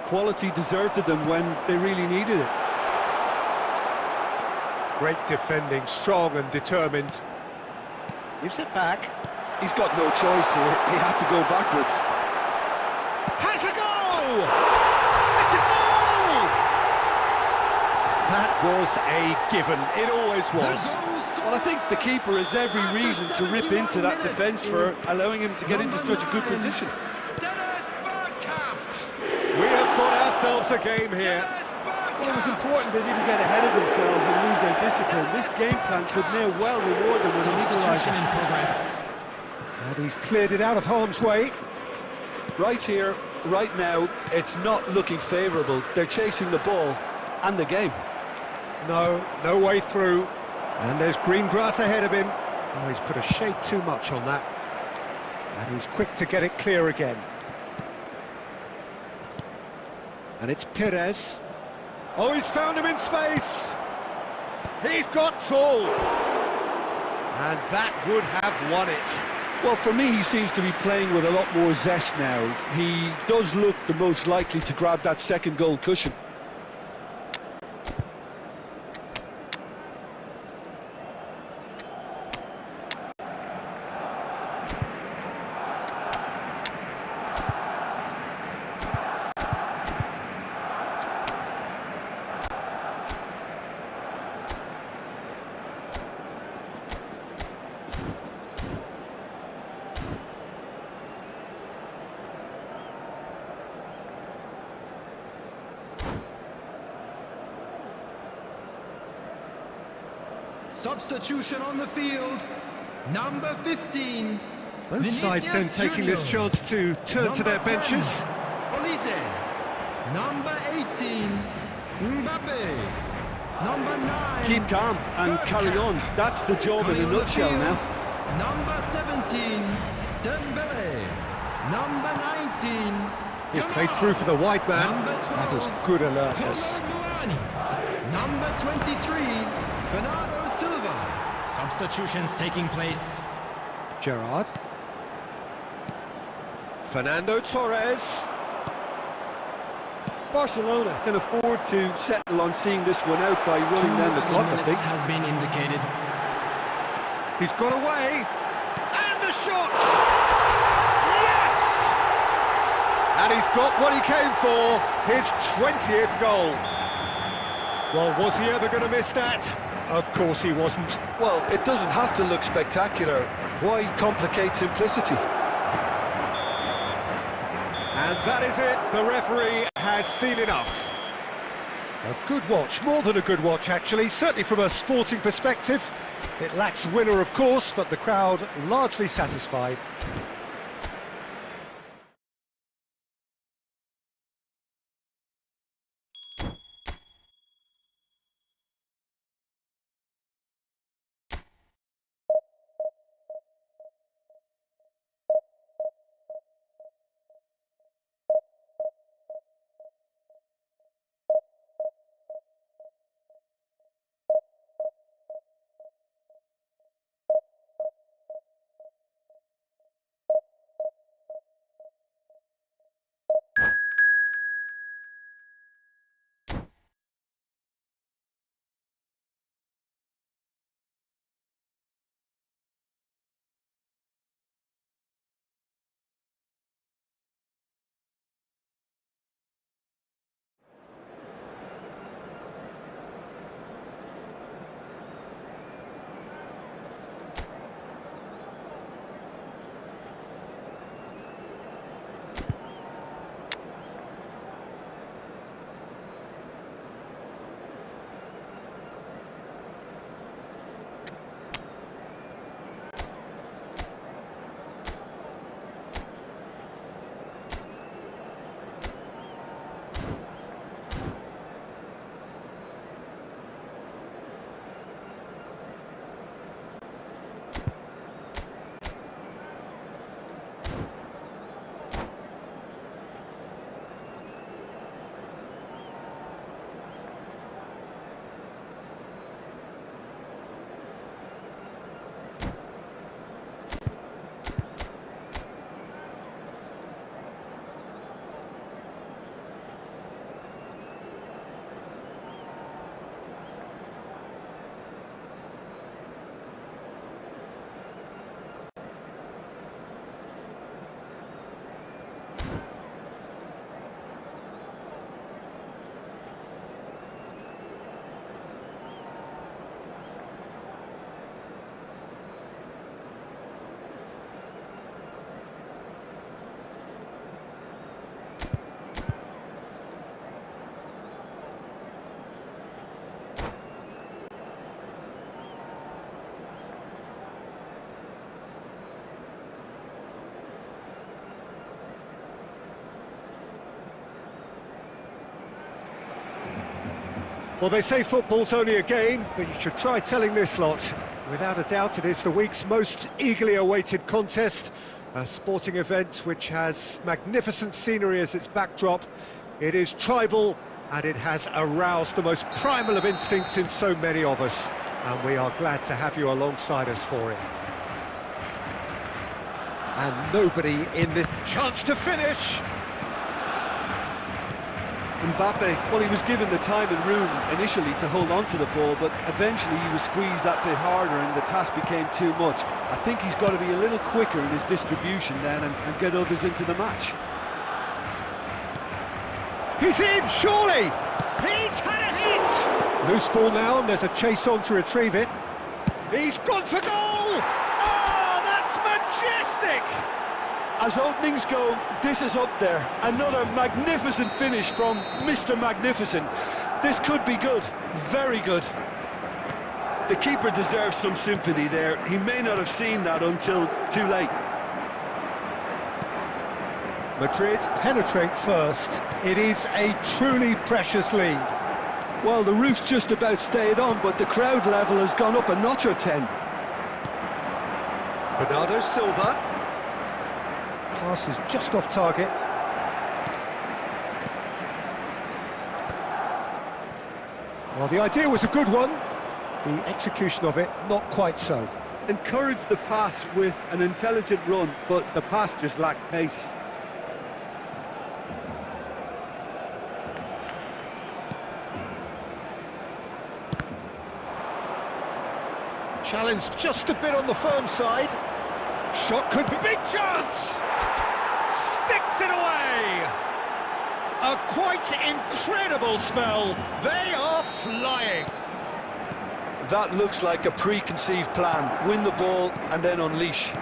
Quality deserted them when they really needed it. Great defending, strong and determined. Gives it back. He's got no choice here, he had to go backwards. Has a goal! It's a goal! That was a given, it always was. Well, I think the keeper has every reason to rip into that defence for allowing him to get into such a good position. We have got ourselves a game here. Well, it was important they didn't get ahead of themselves and lose their discipline. This game plan could near well reward them with an equaliser. And he's cleared it out of harm's way. Right here, right now, it's not looking favourable. They're chasing the ball and the game. No way through. And there's green grass ahead of him. Oh, he's put a shade too much on that. And he's quick to get it clear again. And it's Perez. Oh, he's found him in space. He's got tall. And that would have won it. Well, for me, he seems to be playing with a lot more zest now. He does look the most likely to grab that second goal cushion. Substitution on the field, number 15. Both sides then taking this chance to turn to their benches. Olise. Number 18, Mbappe. Number 9. Keep calm and carry on. That's the job in a nutshell now. Number 17, Dembele. Number 19. He played through for the wide man. That was good alertness. Number 23, Bernardo Silva. Substitutions taking place. Gerrard. Fernando Torres. Barcelona can afford to settle on seeing this one out by running down the clock, I think. Has been indicated. He's got away. And the shot! Yes! And he's got what he came for. His 20th goal. Well, was he ever going to miss that? Of course he wasn't. Well, it doesn't have to look spectacular. Why complicate simplicity? And that is it. The referee has seen enough. A good watch, more than a good watch actually, certainly from a sporting perspective. It lacks winner, of course, but the crowd largely satisfied. Well, they say football's only a game, but you should try telling this lot. Without a doubt, it is the week's most eagerly awaited contest, a sporting event which has magnificent scenery as its backdrop. It is tribal, and it has aroused the most primal of instincts in so many of us, and we are glad to have you alongside us for it. And nobody in this chance to finish. Mbappe, well, he was given the time and room initially to hold on to the ball, but eventually he was squeezed that bit harder and the task became too much. I think he's got to be a little quicker in his distribution then and get others into the match. He's in, surely! He's had a hit! Loose ball now, and there's a chase on to retrieve it. He's gone for goal! Oh, that's majestic! As openings go, this is up there. Another magnificent finish from Mr. Magnificent. This could be good, very good. The keeper deserves some sympathy there. He may not have seen that until too late. Madrid penetrate first. It is a truly precious lead. Well, the roof's just about stayed on, but the crowd level has gone up a notch or 10. Bernardo Silva. Pass is just off target. Well, the idea was a good one. The execution of it, not quite so. Encouraged the pass with an intelligent run, but the pass just lacked pace. Challenge just a bit on the firm side. Shot could be big chance! Sticks it away! A quite incredible spell. They are flying. That looks like a preconceived plan. Win the ball and then unleash.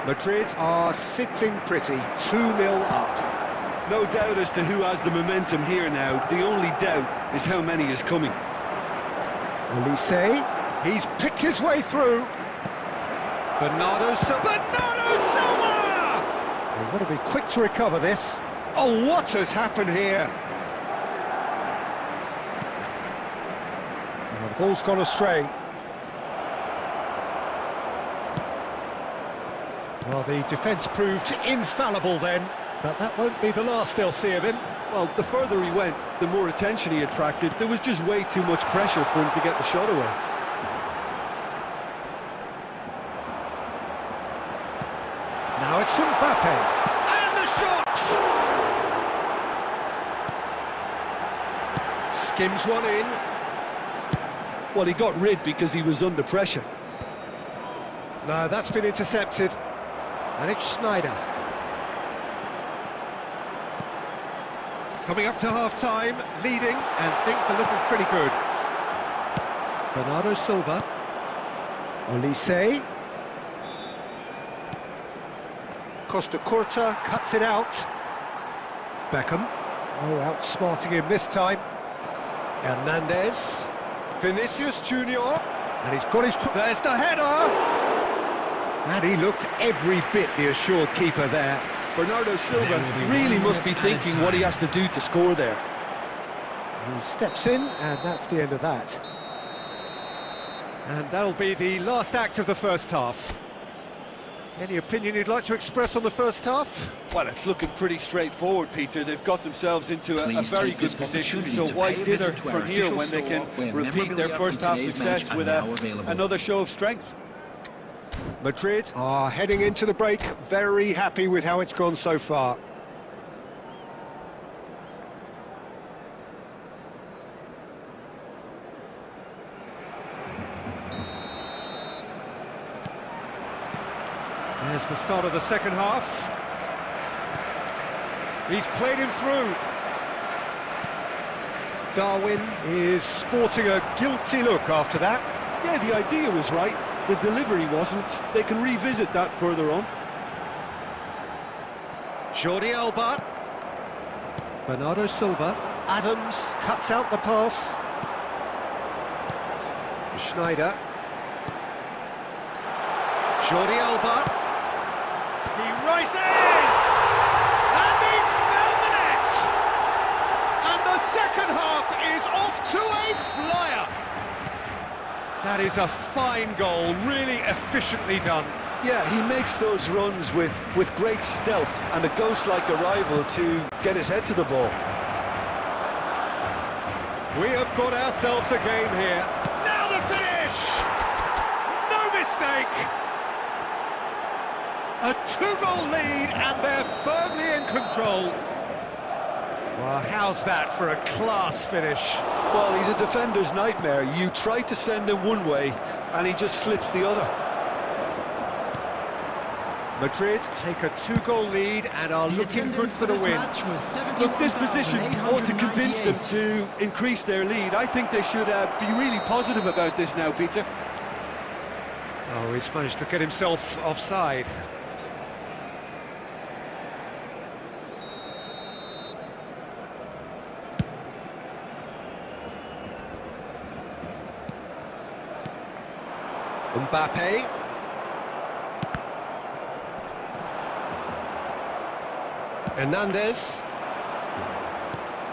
Madrid are sitting pretty, 2-0 up. No doubt as to who has the momentum here now. The only doubt is how many is coming. Olise, he's picked his way through. Bernardo Silva. Bernardo Silva! They've got to be quick to recover this. Oh, what has happened here? Well, the ball's gone astray. Well, the defence proved infallible then, but that won't be the last they'll see of him. Well, the further he went, the more attention he attracted. There was just way too much pressure for him to get the shot away. Now it's Mbappe. And the shot! Skims one in. Well, he got rid because he was under pressure. No, that's been intercepted. And it's Schneider. Coming up to half-time, leading, and things are looking pretty good. Bernardo Silva. Olise. Costa Curta cuts it out. Beckham. Oh, outsmarting him this time. Hernandez. Vinicius Junior. And he's got his... There's the header! And he looked every bit the assured keeper there. Bernardo Silva really must be thinking what he has to do to score there. He steps in, and that's the end of that. And that'll be the last act of the first half. Any opinion you'd like to express on the first half? Well, it's looking pretty straightforward, Peter. They've got themselves into a very good position, so why dither from here when they can repeat their first half success with another show of strength? Madrid are heading into the break, very happy with how it's gone so far. There's the start of the second half. He's played him through. Darwin is sporting a guilty look after that. Yeah, the idea was right. The delivery wasn't. They can revisit that further on. Jordi Alba. Bernardo Silva. Adams cuts out the pass. Schneider. Jordi Alba. He rises! And he's found the net! And the second half That is a fine goal, really efficiently done. Yeah, he makes those runs with great stealth and a ghost-like arrival to get his head to the ball. We have got ourselves a game here. Now the finish! No mistake! A two-goal lead and they're firmly in control. Well, how's that for a class finish? Well, he's a defender's nightmare. You try to send him one way and he just slips the other. Madrid take a two-goal lead and are looking good for the win. Look, this position ought to convince them to increase their lead. I think they should be really positive about this now, Peter. Oh, he's managed to get himself offside. Mbappe. Hernandez.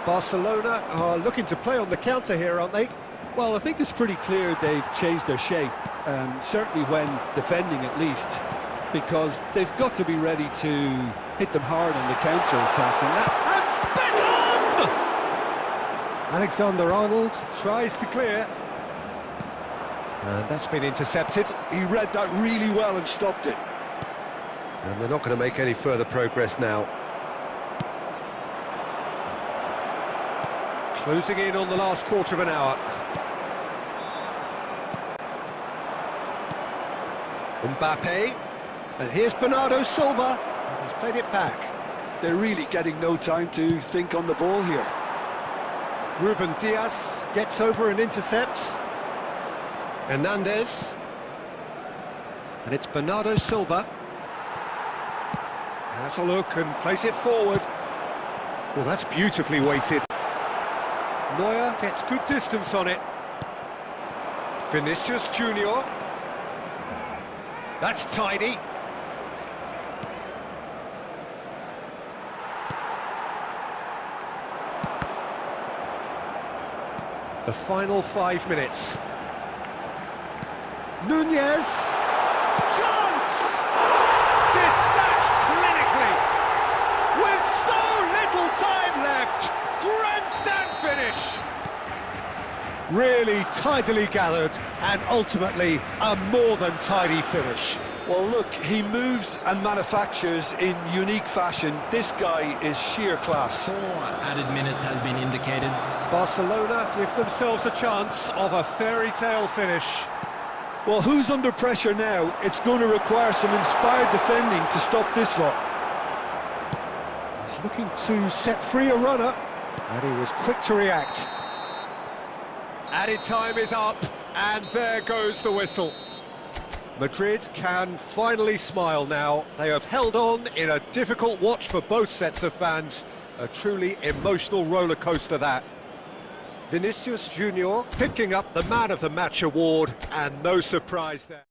Barcelona are looking to play on the counter here, aren't they? Well, I think it's pretty clear they've changed their shape, certainly when defending at least, because they've got to be ready to hit them hard on the counter-attack. And Beckham! Alexander-Arnold tries to clear. And that's been intercepted. He read that really well and stopped it. And they're not going to make any further progress now. Closing in on the last quarter of an hour. Mbappe. And here's Bernardo Silva. He's played it back. They're really getting no time to think on the ball here. Ruben Dias gets over and intercepts. Hernandez. And it's Bernardo Silva. Has a look and plays it forward. Well, that's beautifully weighted. Neuer gets good distance on it. Vinicius Junior. That's tidy. The final 5 minutes. Nunez. Chance! Dispatched clinically. With so little time left. Grandstand finish. Really tidily gathered and ultimately a more than tidy finish. Well, look, he moves and manufactures in unique fashion. This guy is sheer class. 4 added minutes has been indicated. Barcelona give themselves a chance of a fairy tale finish. Well, who's under pressure now? It's going to require some inspired defending to stop this lot. He's looking to set free a runner, and he was quick to react. Added time is up, and there goes the whistle. Madrid can finally smile now. They have held on in a difficult watch for both sets of fans. A truly emotional roller coaster, that. Vinicius Junior picking up the Man of the Match award, and no surprise there.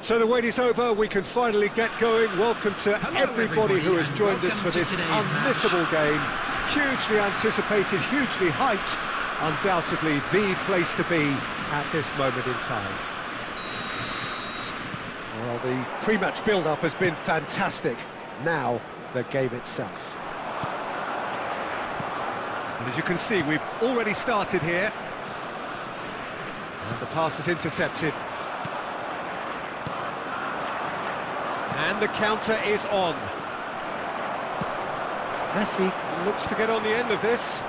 So the wait is over, we can finally get going. Welcome to everybody who has joined us for this unmissable game. Hugely anticipated, hugely hyped, undoubtedly the place to be at this moment in time. Well, the pre-match build-up has been fantastic. Now, the game itself. And as you can see, we've already started here. And the pass is intercepted. And the counter is on. Messi looks to get on the end of this.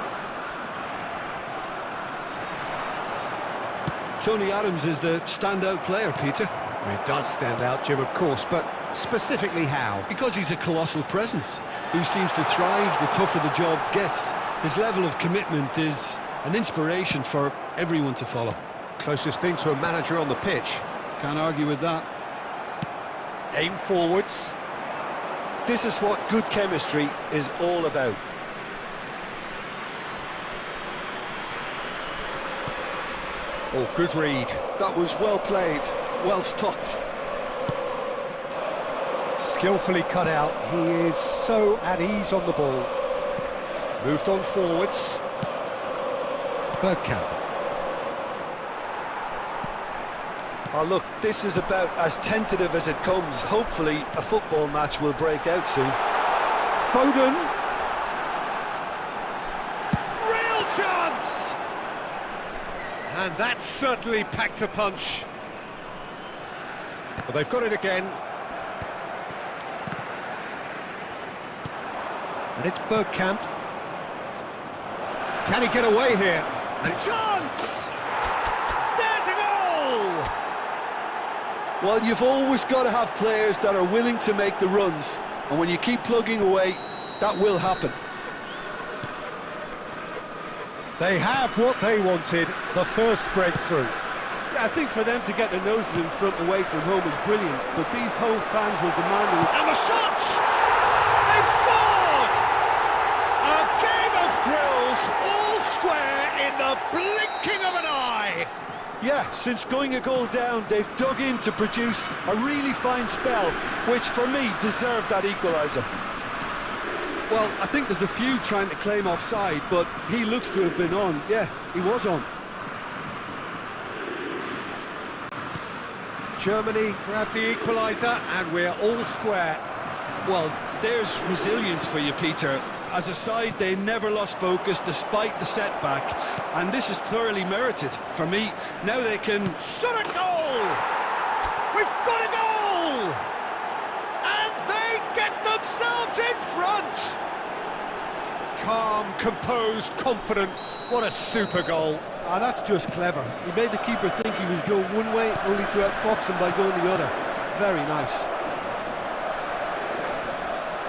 Tony Adams is the standout player, Peter. He does stand out, Jim, of course, but specifically how? Because he's a colossal presence who seems to thrive the tougher the job gets. His level of commitment is an inspiration for everyone to follow. Closest thing to a manager on the pitch. Can't argue with that. Aim forwards. This is what good chemistry is all about. Oh, good read. That was well played, well stopped. Skillfully cut out. He is so at ease on the ball. Moved on forwards. Bergkamp. Oh, look, this is about as tentative as it comes. Hopefully, a football match will break out soon. Foden. Real chance! And that certainly packed a punch. Well, they've got it again. And it's Bergkamp. Can he get away here? And chance! There's a goal! Well, you've always got to have players that are willing to make the runs. And when you keep plugging away, that will happen. They have what they wanted, the first breakthrough. Yeah, I think for them to get their noses in front away from home is brilliant, but these home fans will demand it. And the shot! They've scored! A game of thrills, all square in the blinking of an eye! Yeah, since going a goal down, they've dug in to produce a really fine spell, which for me deserved that equaliser. Well, I think there's a few trying to claim offside, but he looks to have been on. Yeah, he was on. Germany grabbed the equaliser and we're all square. Well, there's resilience for you, Peter. As a side, they never lost focus despite the setback, and this is thoroughly merited. For me, now they can... Shot a goal! We've got a goal! And they get themselves in front! Calm, composed, confident. What a super goal. Ah, that's just clever. He made the keeper think he was going one way, only to outfox him by going the other. Very nice.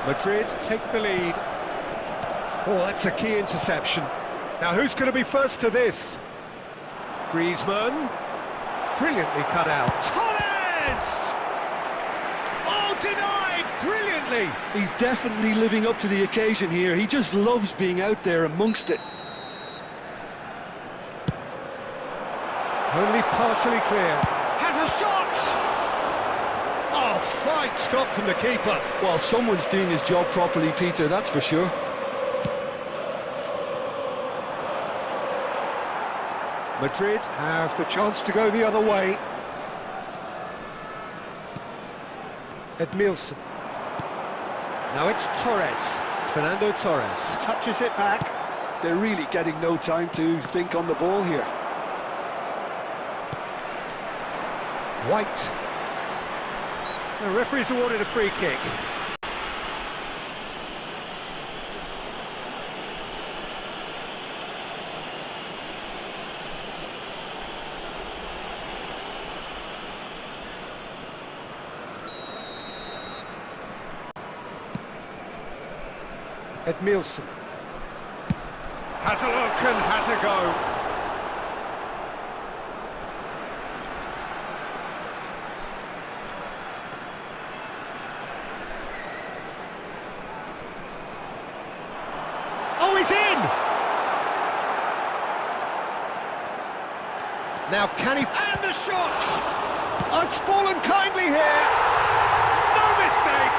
Madrid take the lead. Oh, that's a key interception. Now, who's going to be first to this? Griezmann. Brilliantly cut out. Torres! Oh, denied! Brilliantly! He's definitely living up to the occasion here. He just loves being out there amongst it. Only partially clear. Has a shot! Oh, fine stop from the keeper. Well, someone's doing his job properly, Peter, that's for sure. Madrid have the chance to go the other way. Edmilson. Now it's Torres. Fernando Torres touches it back. They're really getting no time to think on the ball here. White. The referee's awarded a free kick. Edmilson. Has a look and has a go. Oh, he's in! Now can he... And the shot! Oh, it's fallen kindly here. No mistake.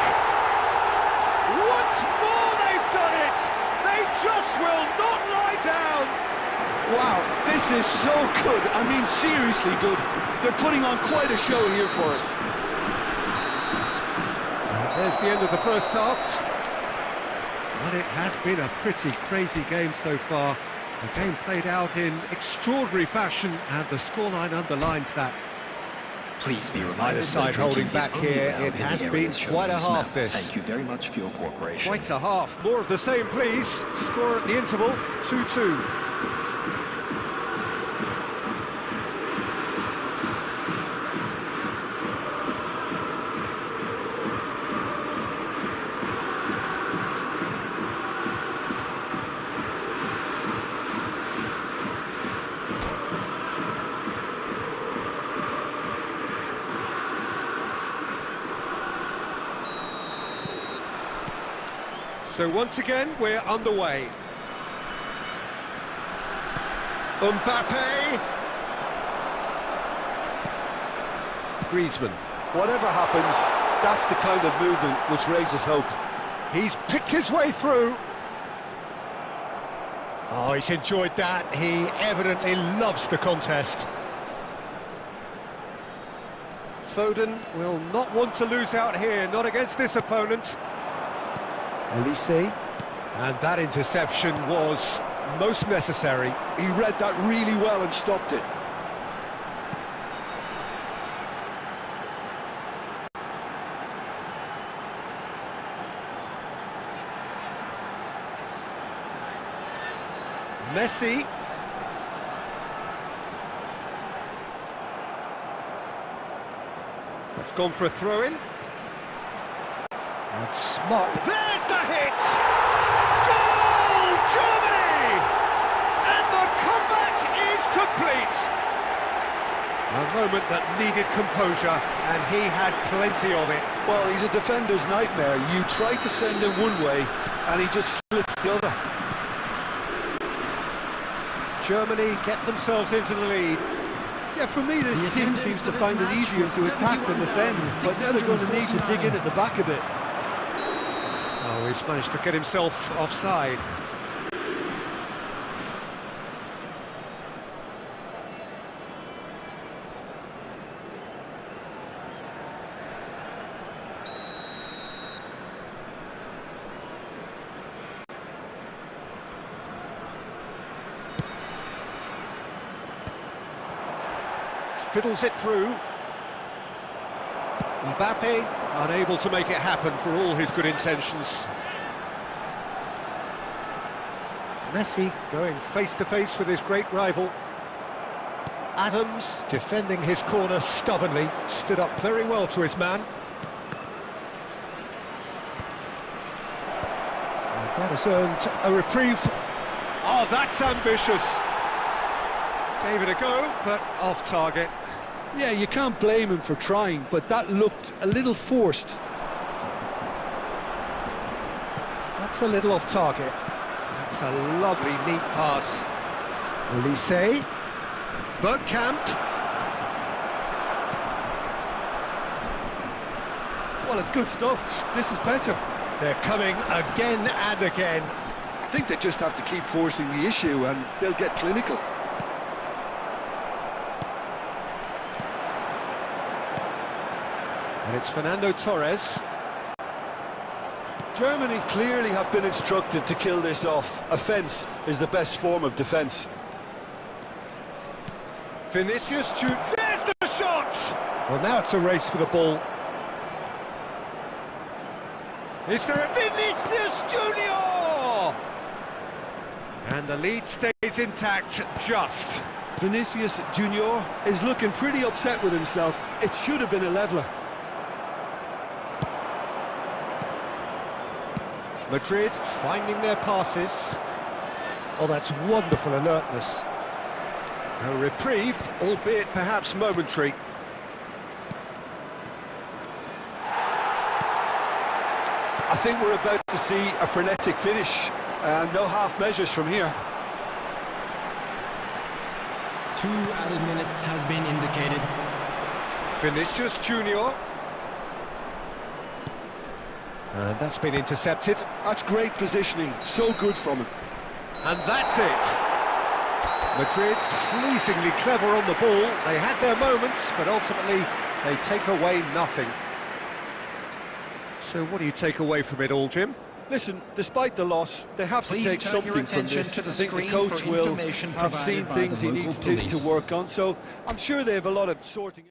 Once more they've done it. They just will not lie down. Wow, this is so good. I mean, seriously good. They're putting on quite a show here for us. There's the end of the first half. Well, it has been a pretty crazy game so far. The game played out in extraordinary fashion, and the scoreline underlines that. Please be reminded Either side that holding drinking back is only here. allowed It in the has been areas shown quite in a this half, map. this. Thank you very much for your cooperation. Quite a half. More of the same, please. Score at the interval, 2-2. So once again, we're underway. Mbappe. Griezmann. Whatever happens, that's the kind of movement which raises hope. He's picked his way through. Oh, he's enjoyed that. He evidently loves the contest. Foden will not want to lose out here, not against this opponent. Elise. And that interception was most necessary. He read that really well and stopped it. Messi. That's gone for a throw-in. And smart. There's the hit! Goal! Germany! And the comeback is complete! A moment that needed composure, and he had plenty of it. Well, he's a defender's nightmare. You try to send him one way, and he just slips the other. Germany get themselves into the lead. Yeah, for me, this team seems to find it easier to attack than defend, but now they're going to need to dig in at the back a bit. Oh, he's managed to get himself offside. Fiddles it through. Mbappe unable to make it happen for all his good intentions. Messi going face to face with his great rival. Adams defending his corner stubbornly, stood up very well to his man. And that has earned a reprieve. Oh, that's ambitious. Gave it a go, but off target. Yeah, you can't blame him for trying, but that looked a little forced. That's a little off target. That's a lovely, neat pass. Elise. Bergkamp. Well, it's good stuff. This is better. They're coming again and again. I think they just have to keep forcing the issue and they'll get clinical. And it's Fernando Torres. Germany clearly have been instructed to kill this off. Offence is the best form of defence. Vinicius Junior. There's the shot! Well, now it's a race for the ball. Is there a Vinicius Junior? And the lead stays intact, just. Vinicius Junior is looking pretty upset with himself. It should have been a leveller. Madrid finding their passes. Oh, that's wonderful alertness. A reprieve, albeit perhaps momentary. I think we're about to see a frenetic finish, and no half measures from here. 2 added minutes has been indicated. Vinicius Junior. And that's been intercepted. That's great positioning, so good from him. And that's it. Madrid pleasingly clever on the ball. They had their moments, but ultimately they take away nothing. So what do you take away from it all, Jim? Listen, despite the loss, they have to take something from this. I think the coach will have seen things he needs to work on, so I'm sure they have a lot of sorting.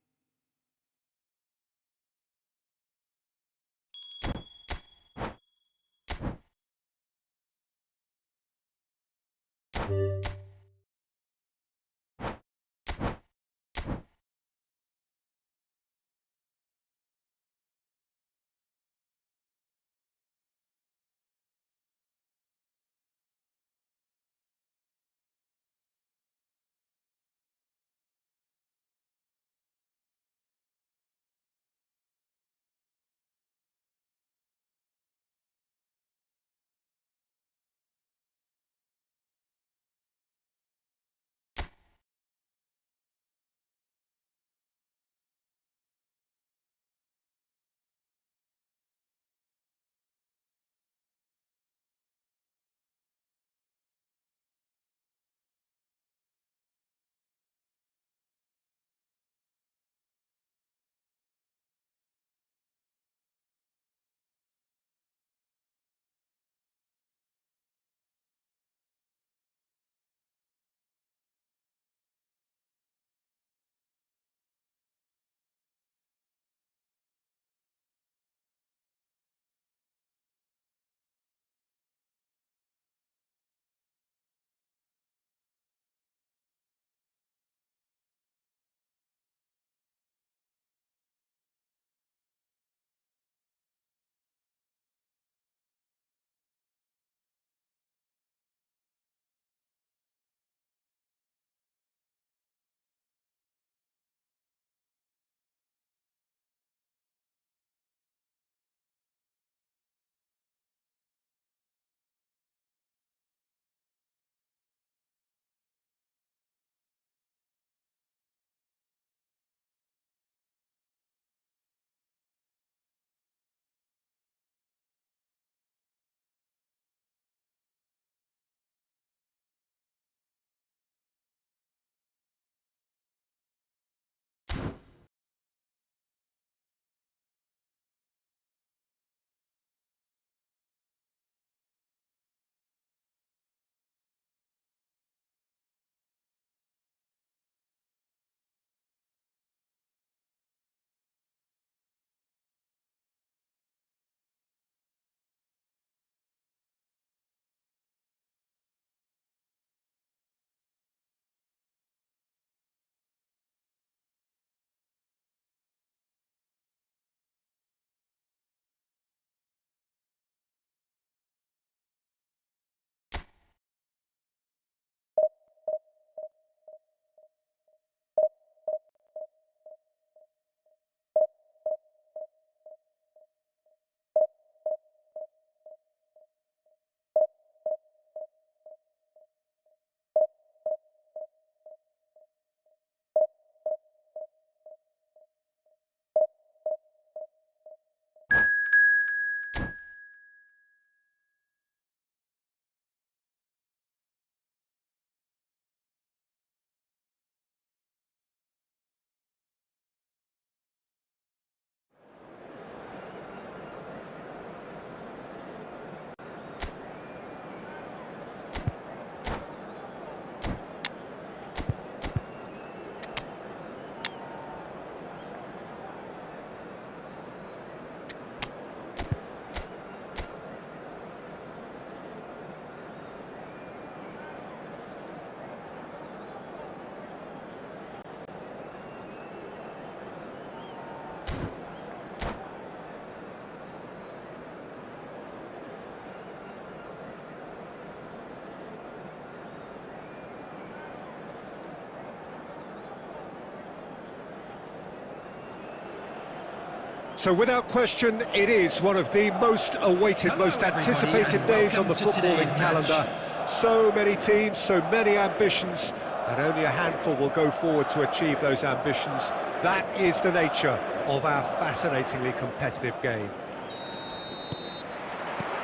So without question, it is one of the most awaited, most anticipated days on the footballing calendar. So many teams, so many ambitions, and only a handful will go forward to achieve those ambitions. That is the nature of our fascinatingly competitive game.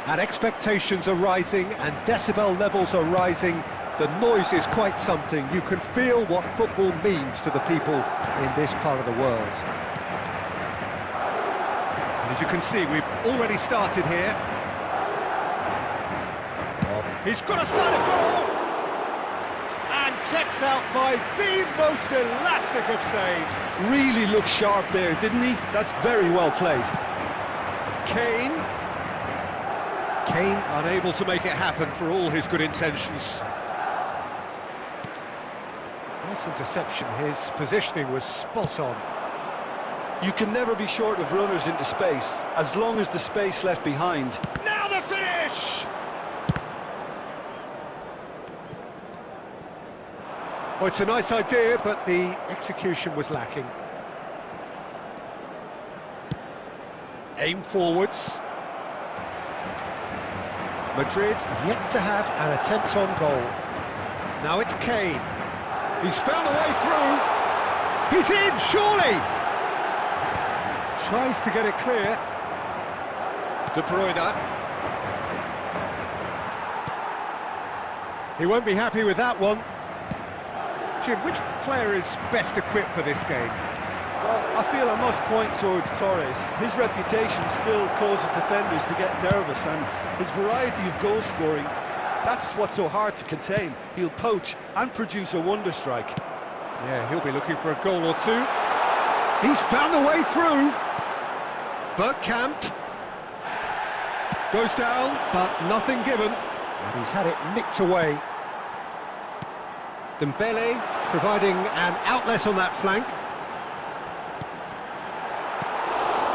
And expectations are rising, and decibel levels are rising. The noise is quite something. You can feel what football means to the people in this part of the world. And as you can see, we've already started here. He's got a sight of goal! And kept out by the most elastic of saves. Really looked sharp there, didn't he? That's very well played. Kane unable to make it happen for all his good intentions. Nice interception, his positioning was spot on. You can never be short of runners into space, as long as the space left behind. Now the finish! Oh, it's a nice idea, but the execution was lacking. Aim forwards. Madrid yet to have an attempt on goal. Now it's Kane. He's found a way through. He's in, surely! Tries to get it clear. De Bruyne. He won't be happy with that one. Jim, which player is best equipped for this game? Well, I feel I must point towards Torres. His reputation still causes defenders to get nervous, and his variety of goal scoring, that's what's so hard to contain. He'll poach and produce a wonder strike. Yeah, he'll be looking for a goal or two. He's found a way through. Bergkamp goes down, but nothing given. And he's had it nicked away. Dembele providing an outlet on that flank.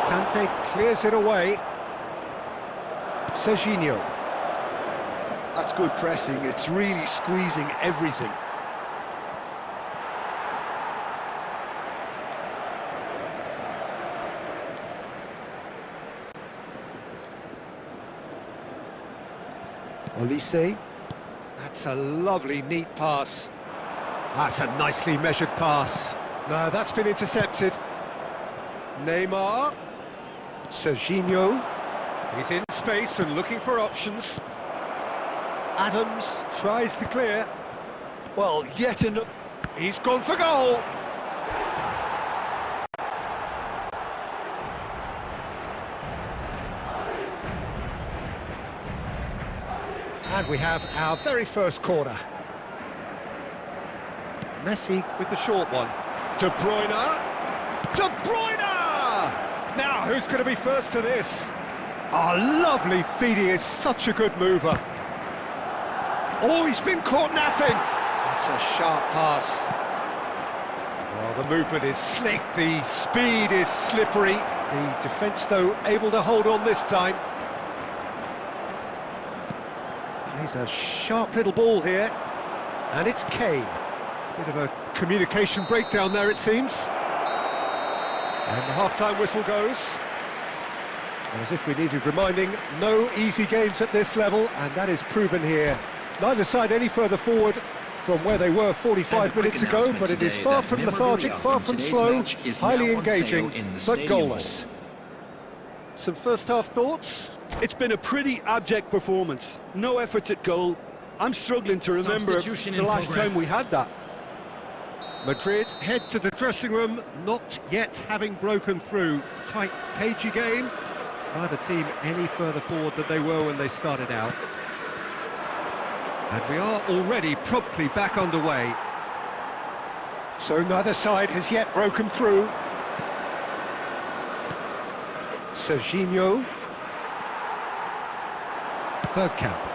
Kante clears it away. Serginho. That's good pressing, it's really squeezing everything. Olise. That's a lovely, neat pass. That's a nicely measured pass. No, that's been intercepted. Neymar. Serginho. He's in space and looking for options. Adams tries to clear. Well, yet another... He's gone for goal. And we have our very first corner. Messi with the short one. De Bruyne. De Bruyne! Now, who's going to be first to this? Oh, lovely feed. He is such a good mover. Oh, he's been caught napping. That's a sharp pass. Well, the movement is slick, the speed is slippery. The defence, though, able to hold on this time. Plays a sharp little ball here. And it's Kane. Bit of a communication breakdown there, it seems. And the half-time whistle goes. As if we needed reminding, no easy games at this level, and that is proven here. Neither side any further forward from where they were 45 minutes ago, but it is far from lethargic, far from slow, highly engaging, but goalless. Some first-half thoughts? It's been a pretty abject performance. No efforts at goal. I'm struggling to remember the last time we had that. Madrid head to the dressing room, not yet having broken through. Tight, cagey game. Neither team any further forward than they were when they started out. And we are already promptly back underway. So neither side has yet broken through. Serginho. Bergkamp.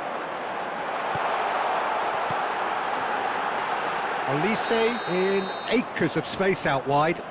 Olise in acres of space out wide.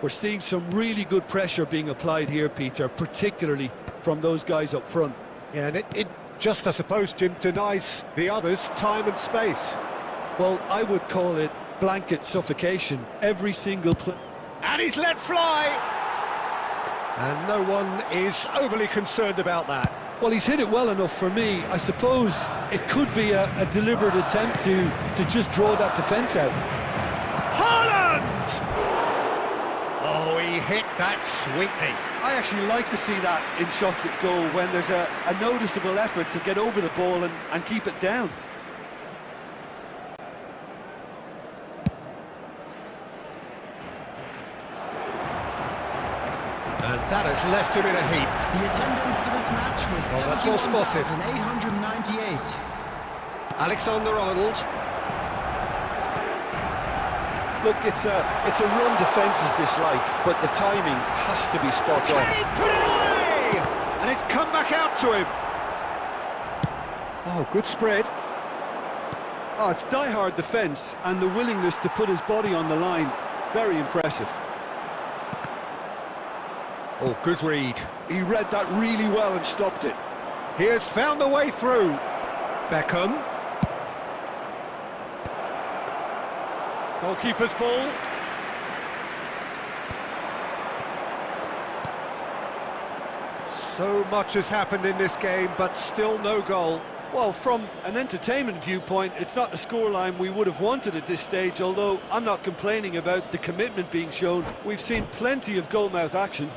We're seeing some really good pressure being applied here, Peter, particularly from those guys up front. Yeah, and it just, I suppose, Jim, denies the others time and space. Well, I would call it blanket suffocation. Every single play. And he's let fly! And no one is overly concerned about that. Well, he's hit it well enough for me. I suppose it could be a deliberate attempt to just draw that defence out. Haaland! Oh, he hit that sweetly. I actually like to see that in shots at goal, when there's a noticeable effort to get over the ball and keep it down. And that has left him in a heap. The attendance for this match was That's well spotted. 71,898. Alexander-Arnold. Look, it's a run defences dislike, but the timing has to be spot on. Can he put it away? And it's come back out to him. Oh, good spread. Oh, it's die-hard defence and the willingness to put his body on the line. Very impressive. Oh, good read. He read that really well and stopped it. He has found the way through. Beckham. Goalkeeper's ball. So much has happened in this game, but still no goal. Well, from an entertainment viewpoint, it's not the scoreline we would have wanted at this stage, although I'm not complaining about the commitment being shown. We've seen plenty of goalmouth action.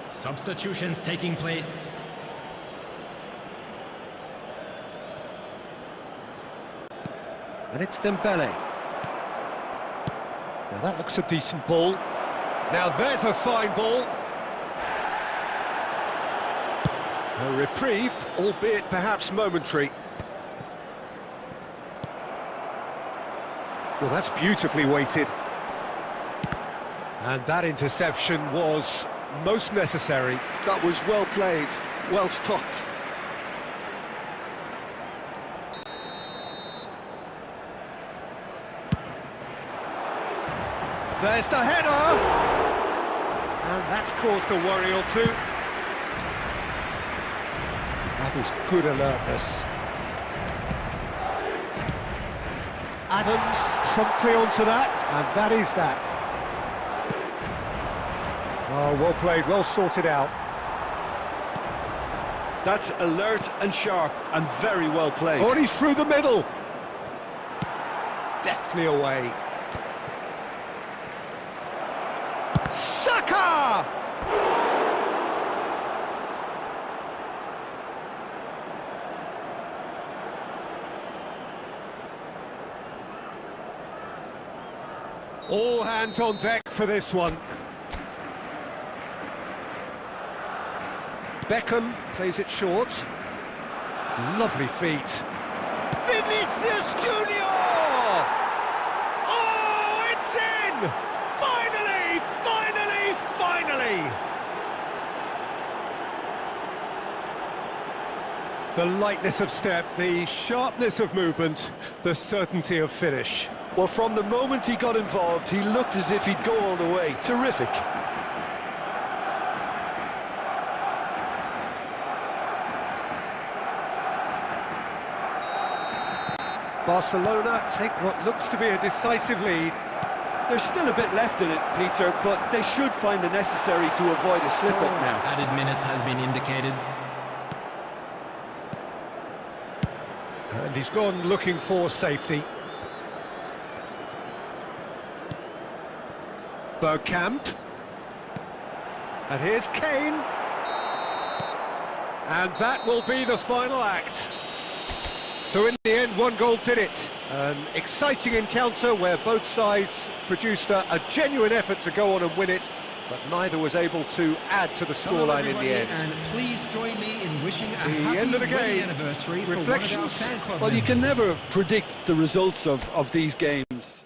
Substitutions taking place. And it's Dembele. Now that looks a decent ball. Now there's a fine ball. A reprieve, albeit perhaps momentary. Well, that's beautifully weighted. And that interception was most necessary. That was well played, well stopped. There's the header! And that's caused a worry or two. That was good alertness. Adams promptly onto that, and that is that. Oh, well played, well sorted out. That's alert and sharp and very well played. Oh, and he's through the middle. Deftly away. Saka! All hands on deck for this one. Beckham plays it short. Lovely feet. Vinicius Junior! Oh, it's in! Finally! Finally! Finally! The lightness of step, the sharpness of movement, the certainty of finish. Well, from the moment he got involved, he looked as if he'd go all the way. Terrific. Barcelona take what looks to be a decisive lead. There's still a bit left in it, Peter, but they should find the necessary to avoid a slip-up now. Added minutes has been indicated. And he's gone looking for safety. Bergkamp. And here's Kane. And that will be the final act. So in the end, one goal did it. An exciting encounter where both sides produced a genuine effort to go on and win it, but neither was able to add to the scoreline in the end. And please join me in wishing a happy end of the wedding game. anniversary Reflections? for one of our fan club Well, you can members. never predict the results of these games.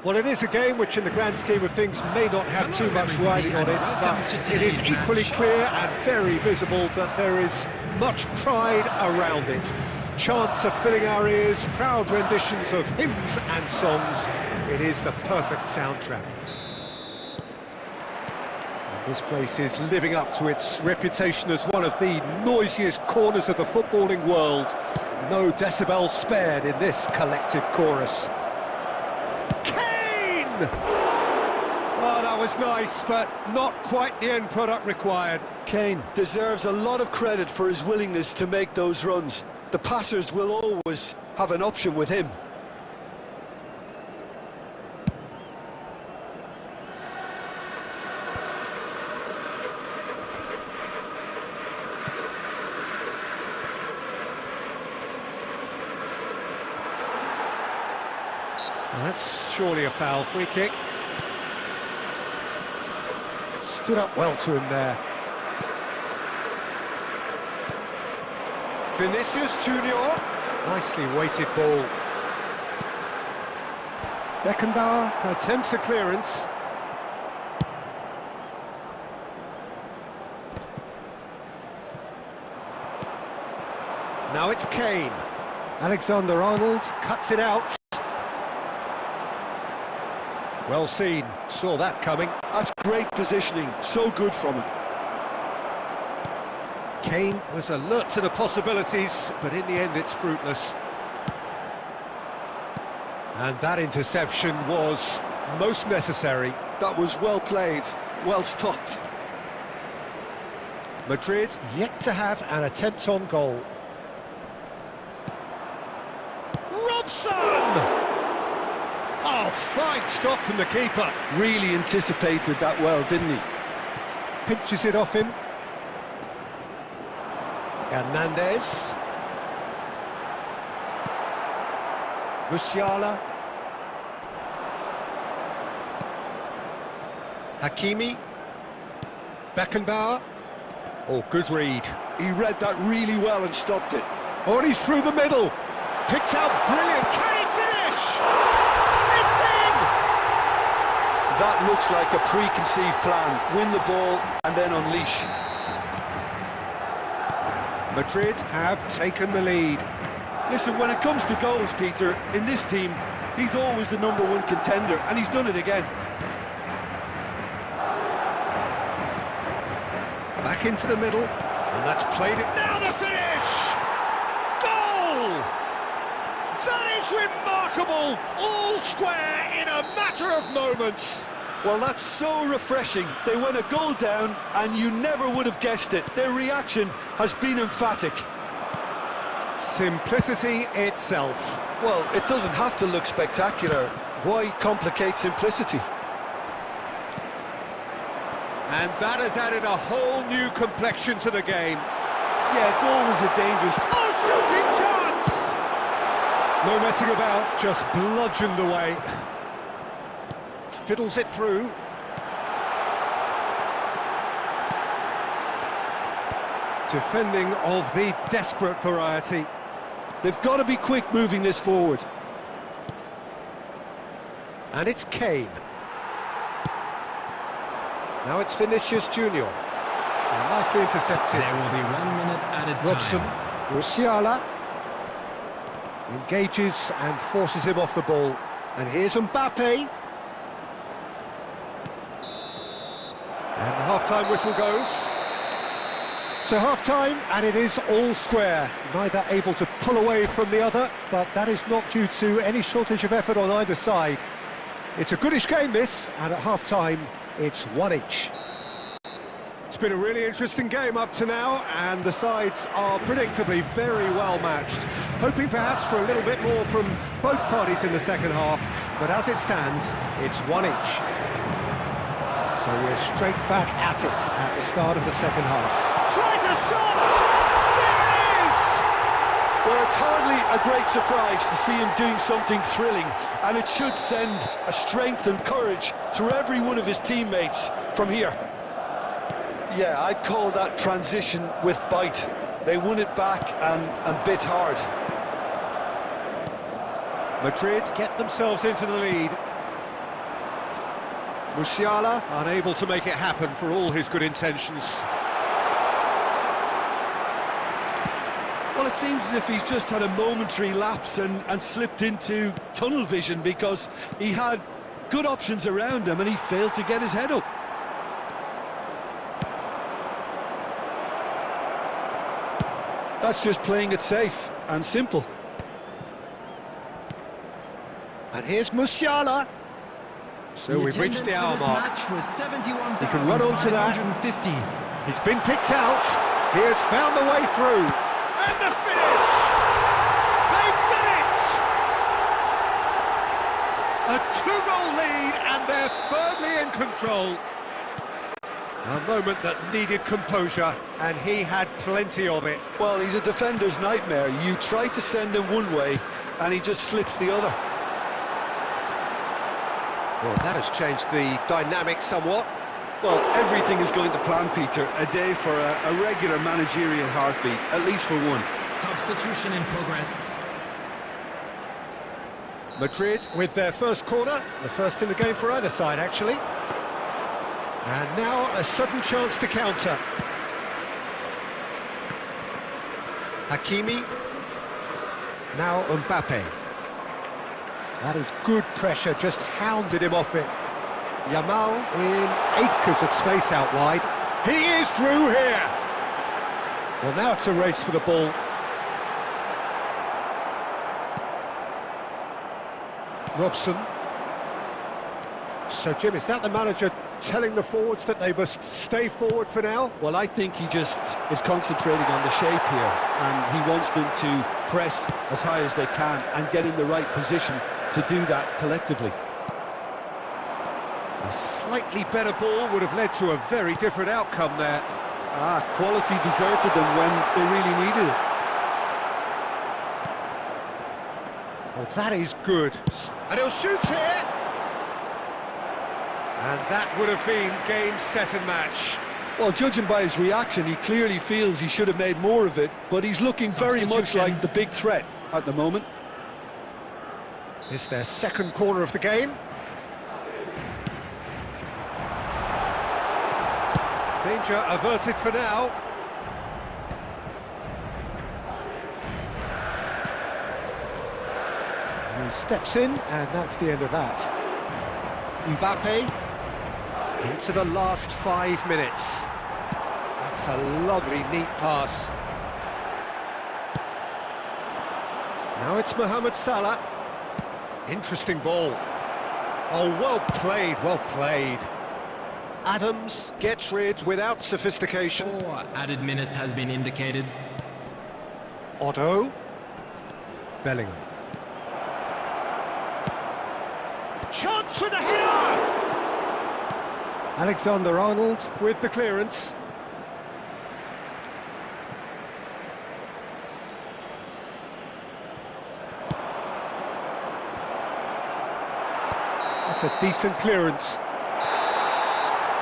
Well, it is a game which in the grand scheme of things may not have too much riding on it, but it is equally clear and very visible that there is much pride around it. Chants are filling our ears, proud renditions of hymns and songs. It is the perfect soundtrack. And this place is living up to its reputation as one of the noisiest corners of the footballing world. No decibels spared in this collective chorus. Oh, that was nice, but not quite the end product required. Kane deserves a lot of credit for his willingness to make those runs. The passers will always have an option with him. That's surely a foul. Free kick. Stood up well to him there. Vinicius Junior. Nicely weighted ball. Beckenbauer attempts a clearance. Now it's Kane. Alexander-Arnold cuts it out. Well seen, saw that coming. That's great positioning, so good from him. Kane was alert to the possibilities, but in the end it's fruitless. And that interception was most necessary. That was well played, well stopped. Madrid yet to have an attempt on goal. Robson! Oh, fine stop from the keeper. Really anticipated that well, didn't he? Pinches it off him. Hernandez. Musiala. Hakimi. Beckenbauer. Oh, good read. He read that really well and stopped it. Oh, and he's through the middle. Picked out brilliant. Can he finish? That looks like a preconceived plan. Win the ball and then unleash. Madrid have taken the lead. Listen, when it comes to goals, Peter, in this team, he's always the #1 contender, and he's done it again. Back into the middle, and that's played it. Now the finish! Goal! That is remarkable! All square in a matter of moments. Well, that's so refreshing. They went a goal down, and you never would have guessed it. Their reaction has been emphatic. Simplicity itself. Well, it doesn't have to look spectacular. Why complicate simplicity? And that has added a whole new complexion to the game. Yeah, it's always a dangerous... Oh, shooting chance! No messing about, just bludgeoned away. Fiddles it through. Defending of the desperate variety. They've got to be quick moving this forward. And it's Kane. Now it's Vinicius Junior. Nicely intercepted. There will be 1 minute added time. Robson. Musiala. Engages and forces him off the ball. And here's Mbappe. And the half-time whistle goes. So half-time, and it is all square. Neither able to pull away from the other, but that is not due to any shortage of effort on either side. It's a goodish game, this, and at half-time, it's 1 each. It's been a really interesting game up to now, and the sides are predictably very well matched. Hoping perhaps for a little bit more from both parties in the second half, but as it stands, it's 1 each. So we're straight back at it at the start of the second half. Tries a shot! There it is! Well, it's hardly a great surprise to see him doing something thrilling, and it should send a strength and courage through every one of his teammates from here. Yeah, I'd call that transition with bite. They won it back and bit hard. Madrid get themselves into the lead. Musiala unable to make it happen for all his good intentions. Well, it seems as if he's just had a momentary lapse and slipped into tunnel vision, because he had good options around him and he failed to get his head up. That's just playing it safe and simple. And here's Musiala. So we've reached the hour mark. He can run onto that. He's been picked out. He has found the way through. And the finish! They've done it! A two-goal lead, and they're firmly in control. A moment that needed composure, and he had plenty of it. Well, he's a defender's nightmare. You try to send him one way, and he just slips the other. Well, that has changed the dynamic somewhat. Well, everything is going to plan, Peter. A day for a regular managerial heartbeat, at least for one. Substitution in progress. Madrid with their first corner, the first in the game for either side, actually. And now a sudden chance to counter. Hakimi. Now Mbappe. That is good pressure, just hounded him off it. Yamal in acres of space out wide. He is through here! Well, now it's a race for the ball. Robson. So, Jim, is that the manager telling the forwards that they must stay forward for now? Well, I think he just is concentrating on the shape here, and he wants them to press as high as they can and get in the right position to do that collectively. A slightly better ball would have led to a very different outcome there. Quality deserted them when they really needed it. Well, that is good. And he'll shoot here! And that would have been game, set and match. Well, judging by his reaction, he clearly feels he should have made more of it, but he's looking very much like the big threat at the moment. It's their second corner of the game. Danger averted for now. He steps in, and that's the end of that. Mbappe into the last 5 minutes. That's a lovely, neat pass. Now it's Mohamed Salah. Interesting ball. Oh, well played, well played. Adams gets rid without sophistication. 4 added minutes has been indicated. Otto. Bellingham. Chance for the header! Alexander-Arnold with the clearance. That's a decent clearance.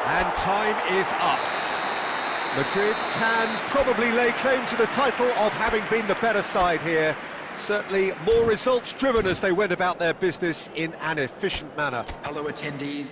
And time is up. Madrid can probably lay claim to the title of having been the better side here. Certainly more results-driven as they went about their business in an efficient manner. Hello, attendees.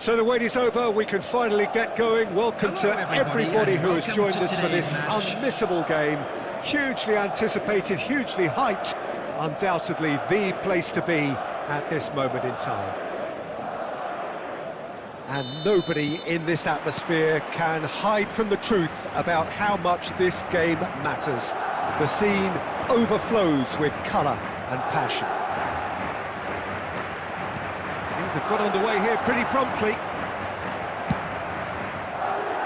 So the wait is over, we can finally get going. Welcome Hello, to everybody who has welcome joined to us for today's this match. unmissable game. Hugely anticipated, hugely hyped. Undoubtedly the place to be at this moment in time. And nobody in this atmosphere can hide from the truth about how much this game matters. The scene overflows with colour and passion. Things have got underway here pretty promptly.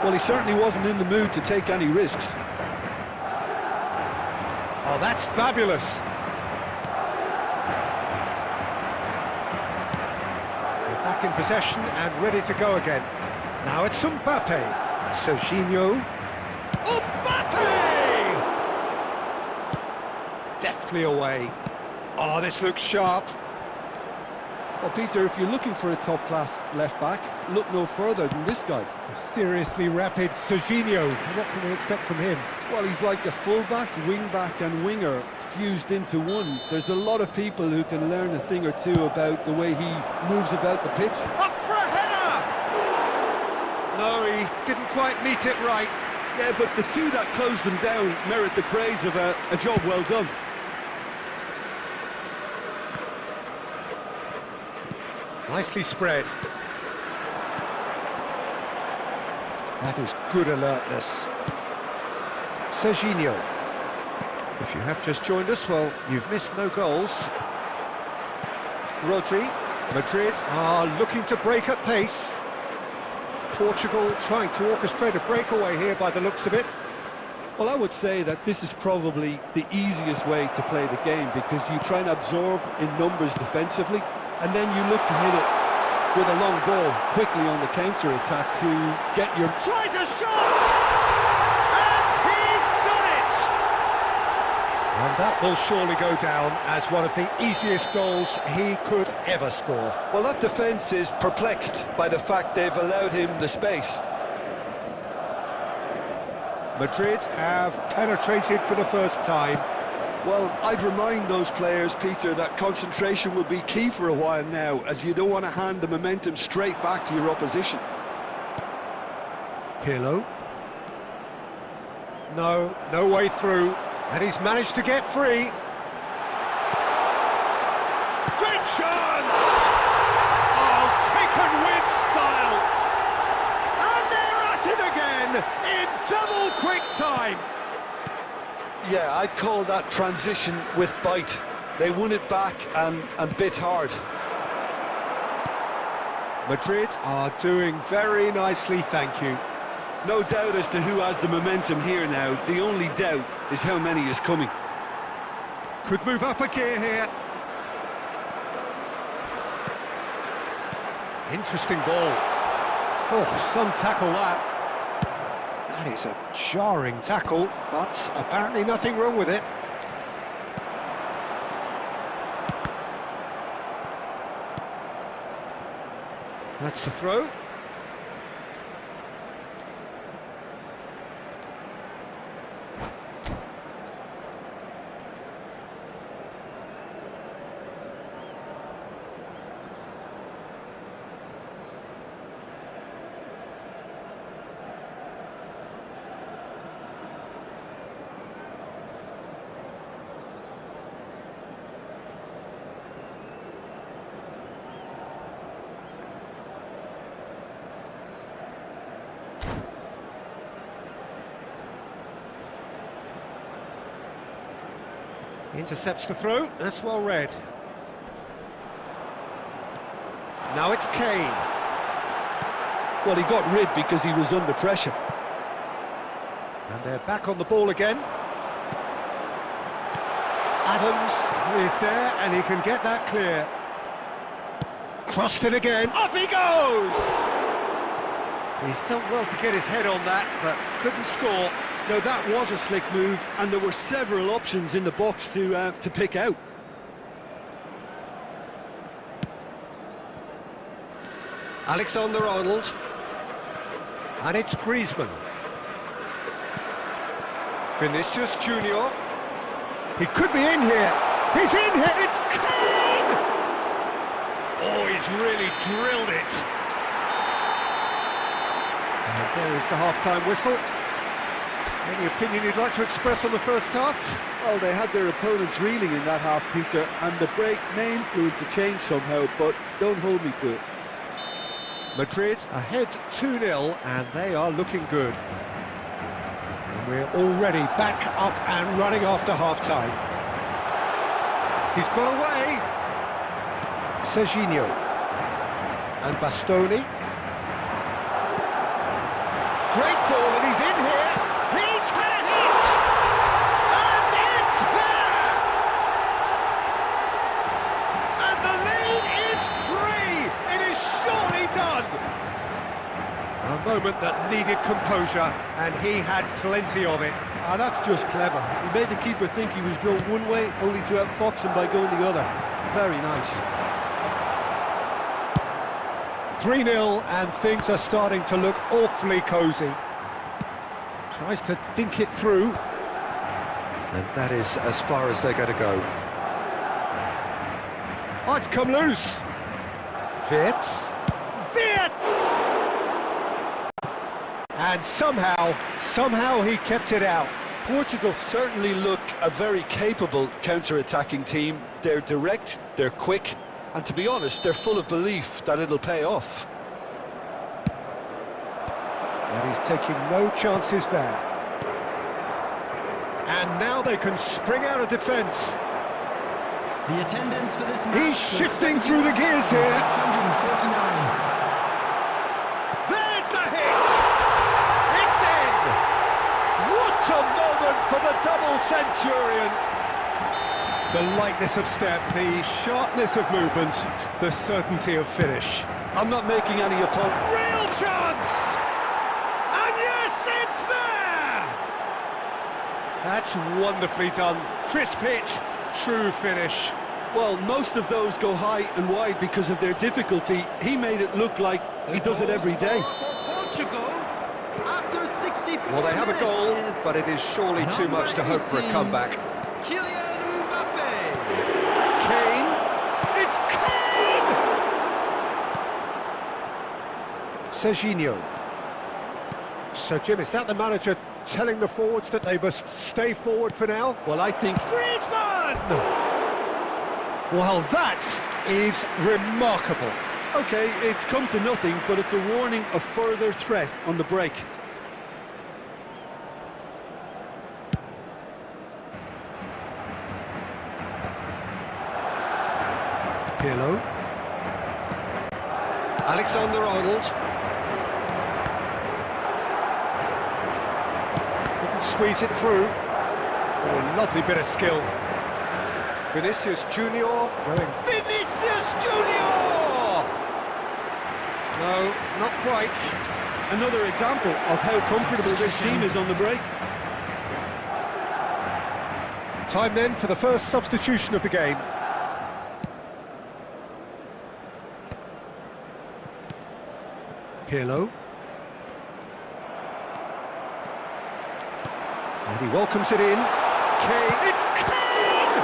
Well, he certainly wasn't in the mood to take any risks. Oh, that's fabulous. They're back in possession and ready to go again. Now it's Mbappe. Serginho. Mbappe! Deftly away. Oh, this looks sharp. Well, Peter, if you're looking for a top-class left-back, look no further than this guy. The seriously rapid Serginho. What can we expect from him? Well, he's like a full-back, wing-back and winger fused into one. There's a lot of people who can learn a thing or two about the way he moves about the pitch. Up for a header! No, he didn't quite meet it right. Yeah, but the two that closed them down merit the praise of a job well done. Nicely spread. That is good alertness. Serginho. If you have just joined us, well, you've missed no goals. Rodri. Madrid are looking to break at pace. Portugal trying to orchestrate a breakaway here by the looks of it. Well, I would say that this is probably the easiest way to play the game because you try and absorb in numbers defensively and then you look to hit it with a long ball quickly on the counter-attack to get your... Tries a shot! And he's done it! And that will surely go down as one of the easiest goals he could ever score. Well, that defence is perplexed by the fact they've allowed him the space. Madrid have penetrated for the first time. Well, I'd remind those players, Peter, that concentration will be key for a while now, as you don't want to hand the momentum straight back to your opposition. Pirlo. No way through. And he's managed to get free. Great chance! Oh, taken with style! And they're at it again in double quick time. Yeah, I'd call that transition with bite. They won it back and bit hard. Madrid are doing very nicely, thank you. No doubt as to who has the momentum here now. The only doubt is how many is coming. Could move up a gear here. Interesting ball. Oh, some tackle that. That is a jarring tackle, but apparently nothing wrong with it. That's the throw. Intercepts the throw, that's well read. Now it's Kane. Well, he got rid because he was under pressure. And they're back on the ball again. Adams is there and he can get that clear. Crossed in again, up he goes! He's done well to get his head on that, but couldn't score. Now, that was a slick move, and there were several options in the box to pick out. Alexander-Arnold. And it's Griezmann. Vinicius Junior. He could be in here. He's in here. It's Kane! Oh, he's really drilled it. There is the half-time whistle. Any opinion you'd like to express on the first half? Well, they had their opponents reeling in that half, Peter, and the break may influence a change somehow, but don't hold me to it. Madrid ahead 2-0, and they are looking good. And we're already back up and running after half-time. He's got away. Serginho. And Bastoni. Great ball, and he's in here. He's had a hit! And it's there! And the lead is free! It is surely done! A moment that needed composure, and he had plenty of it. Ah, that's just clever. He made the keeper think he was going one way, only to outfox him by going the other. Very nice. 3-0, and things are starting to look awfully cosy. Tries to dink it through. And that is as far as they're going to go. Oh, it's come loose. Wirtz. And somehow he kept it out. Portugal certainly look a very capable counter-attacking team. They're direct, they're quick, and to be honest, they're full of belief that it'll pay off. And he's taking no chances there. And now they can spring out of defence. The attendance for this match. He's shifting through the gears here. 649. There's the hit! It's in! What a moment for the double centurion! The lightness of step, the sharpness of movement, the certainty of finish. I'm not making any apologies. Real chance! And yes, it's there! That's wonderfully done. Crisp hit, true finish. Well, most of those go high and wide because of their difficulty. He made it look like he does it every day. Portugal, after 64 Well, they have a goal, minutes, but it is surely too much to hope for a comeback. Kylian Mbappe. Kane. It's Kane! Serginho. So, Jim, is that the manager telling the forwards that they must stay forward for now? Well, I think... Griezmann! Well, that is remarkable. OK, it's come to nothing, but it's a warning of further threat on the break. Pirlo. Alexander-Arnold. Couldn't squeeze it through. Oh, lovely bit of skill. Vinicius Junior going. Vinicius Junior! No, not quite. Another example of how comfortable this team is on the break. Time then for the first substitution of the game. Pirlo. And he welcomes it in. Kane. It's Kane!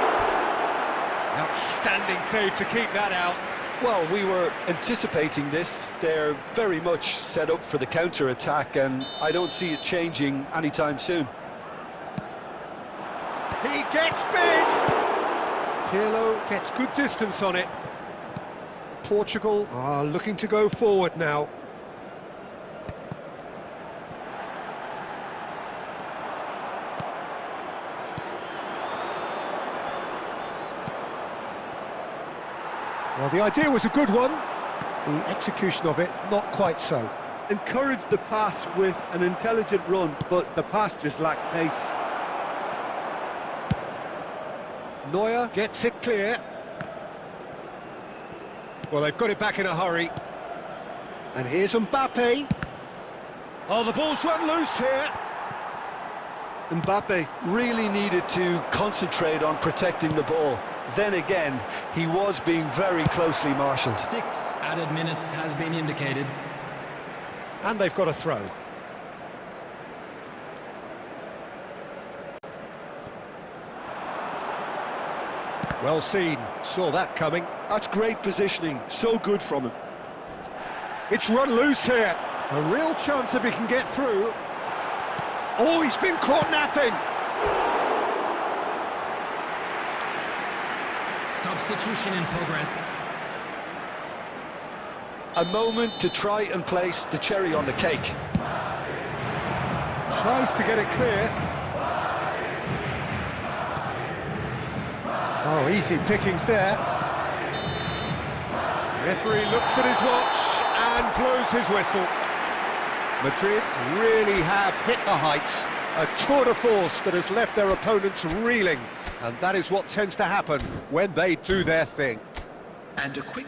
Outstanding save to keep that out. Well, we were anticipating this. They're very much set up for the counter-attack, and I don't see it changing anytime soon. He gets big! Pirlo gets good distance on it. Portugal are looking to go forward now. Well, the idea was a good one. The execution of it, not quite so. Encouraged the pass with an intelligent run, but the pass just lacked pace. Neuer gets it clear. Well, they've got it back in a hurry. And here's Mbappe. Oh, the ball's run loose here. Mbappe really needed to concentrate on protecting the ball. Then again, he was being very closely marshalled. 6 added minutes has been indicated. And they've got a throw. Well seen, saw that coming. That's great positioning, so good from him. It's run loose here. A real chance if he can get through. Oh, he's been caught napping. Substitution in progress. A moment to try and place the cherry on the cake. Tries to get it clear. Oh, easy pickings there. Referee looks at his watch and blows his whistle. Madrid really have hit the heights. A tour de force that has left their opponents reeling. And that is what tends to happen when they do their thing. And a quick...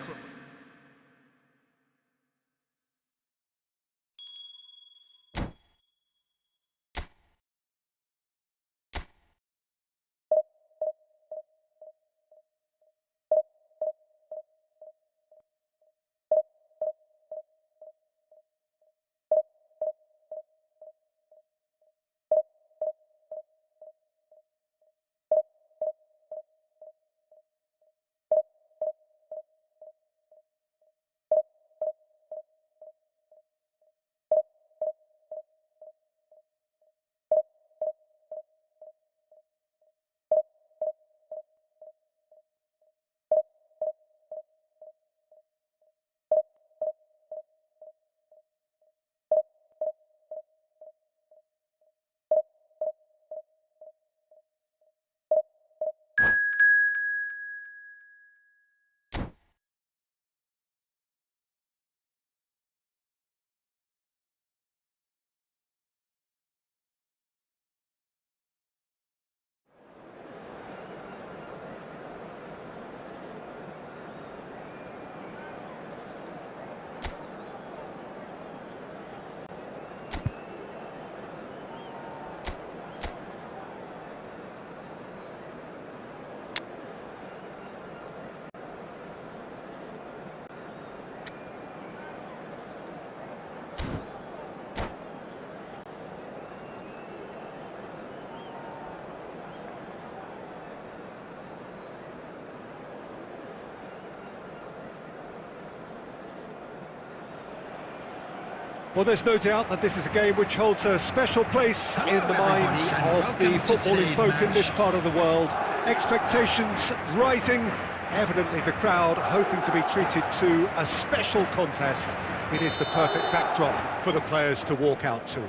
Well, there's no doubt that this is a game which holds a special place in the minds of the footballing folk in this part of the world. Expectations rising, evidently the crowd hoping to be treated to a special contest. It is the perfect backdrop for the players to walk out to.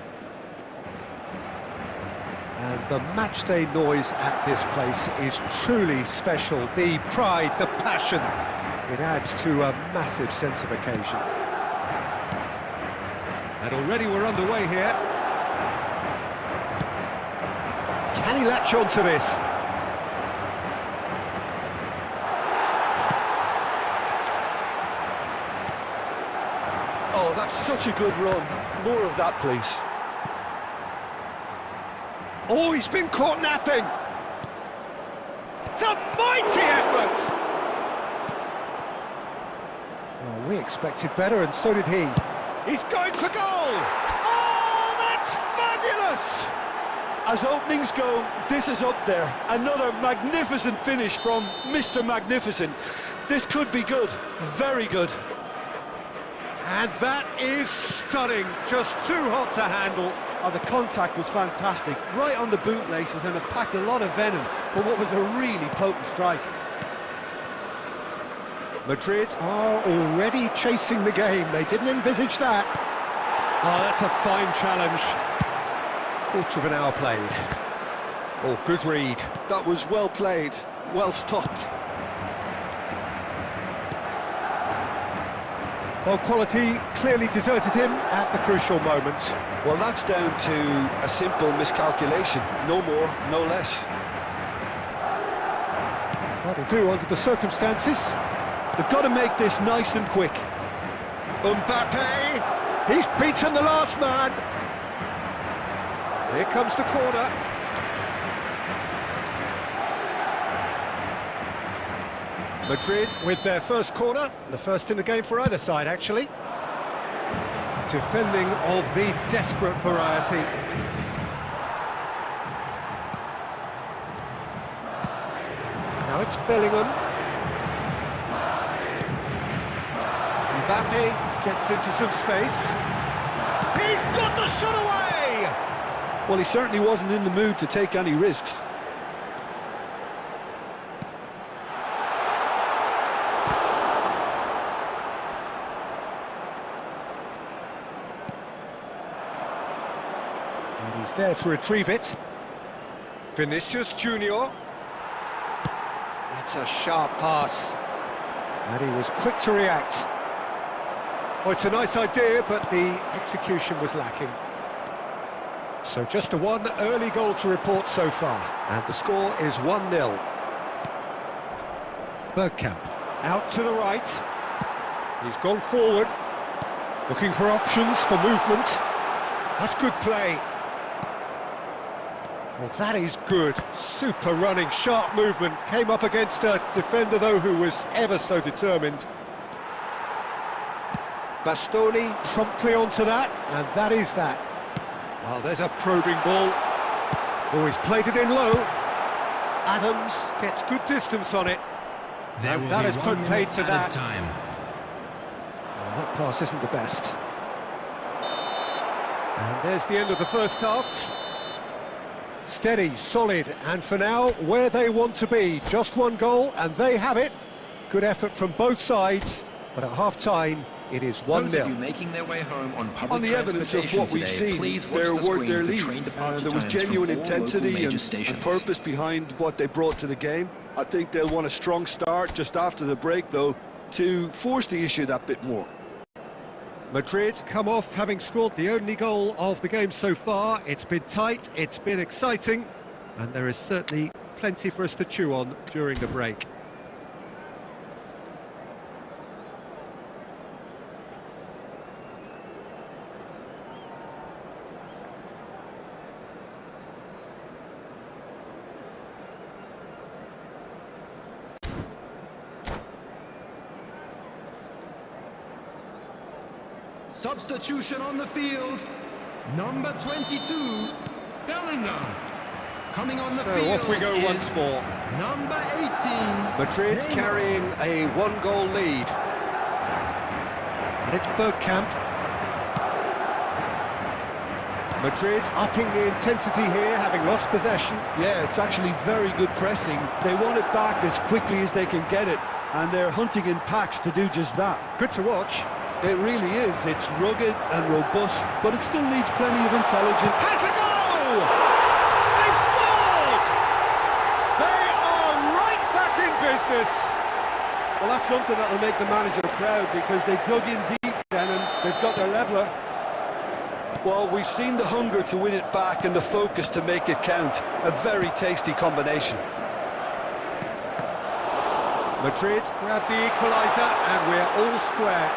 And the matchday noise at this place is truly special. The pride, the passion, it adds to a massive sense of occasion. And already we're underway here. Can he latch on to this? Oh, that's such a good run. More of that, please. Oh, he's been caught napping. It's a mighty effort. Oh, we expected better, and so did he. He's going for goal! Oh, that's fabulous! As openings go, this is up there. Another magnificent finish from Mr. Magnificent. This could be good, very good. And that is stunning, just too hot to handle. Oh, the contact was fantastic, right on the bootlaces, and it packed a lot of venom for what was a really potent strike. Madrid are already chasing the game. They didn't envisage that. Oh, that's a fine challenge. Quarter of an hour played. Oh, good read. That was well played, well stopped. Well, quality clearly deserted him at the crucial moment. Well, that's down to a simple miscalculation. No more, no less. That'll do under the circumstances. They've got to make this nice and quick. Mbappe! He's beaten the last man! Here comes the corner. Madrid with their first corner, the first in the game for either side, actually. Defending of the desperate variety. Now it's Bellingham. Mbappe gets into some space. He's got the shot away! Well, he certainly wasn't in the mood to take any risks. And he's there to retrieve it. Vinicius Junior. It's a sharp pass. And he was quick to react. Oh, it's a nice idea, but the execution was lacking. So just a one early goal to report so far. And the score is 1-0. Bergkamp out to the right. He's gone forward, looking for options for movement. That's good play. Well, that is good. Super running, sharp movement. Came up against a defender, though, who was ever so determined. Bastoni promptly onto that, and that is that. Well, there's a probing ball. Oh, he's played it in low. Adams gets good distance on it. And that has put paid to that. Time. Well, that pass isn't the best. And there's the end of the first half. Steady, solid, and for now, where they want to be. Just one goal, and they have it. Good effort from both sides, but at half-time, it is 1-0. Making their way home on the evidence of what we've seen, they're worth their lead. There was genuine intensity and purpose behind what they brought to the game. I think they'll want a strong start just after the break, though, to force the issue that bit more. Madrid come off having scored the only goal of the game so far. It's been tight, it's been exciting, and there is certainly plenty for us to chew on during the break. Substitution on the field. Number 22, Bellingham. Coming on the field. So off we go once more. Number 18. Madrid carrying a one-goal lead. And it's Bergkamp. Madrid upping the intensity here, having lost possession. Yeah, it's actually very good pressing. They want it back as quickly as they can get it, and they're hunting in packs to do just that. Good to watch. It really is. It's rugged and robust, but it still needs plenty of intelligence. Has a goal! They've scored! They are right back in business. Well, that's something that'll make the manager proud, because they dug in deep then and they've got their leveller. Well, we've seen the hunger to win it back and the focus to make it count. A very tasty combination. Madrid grab the equaliser and we're all square.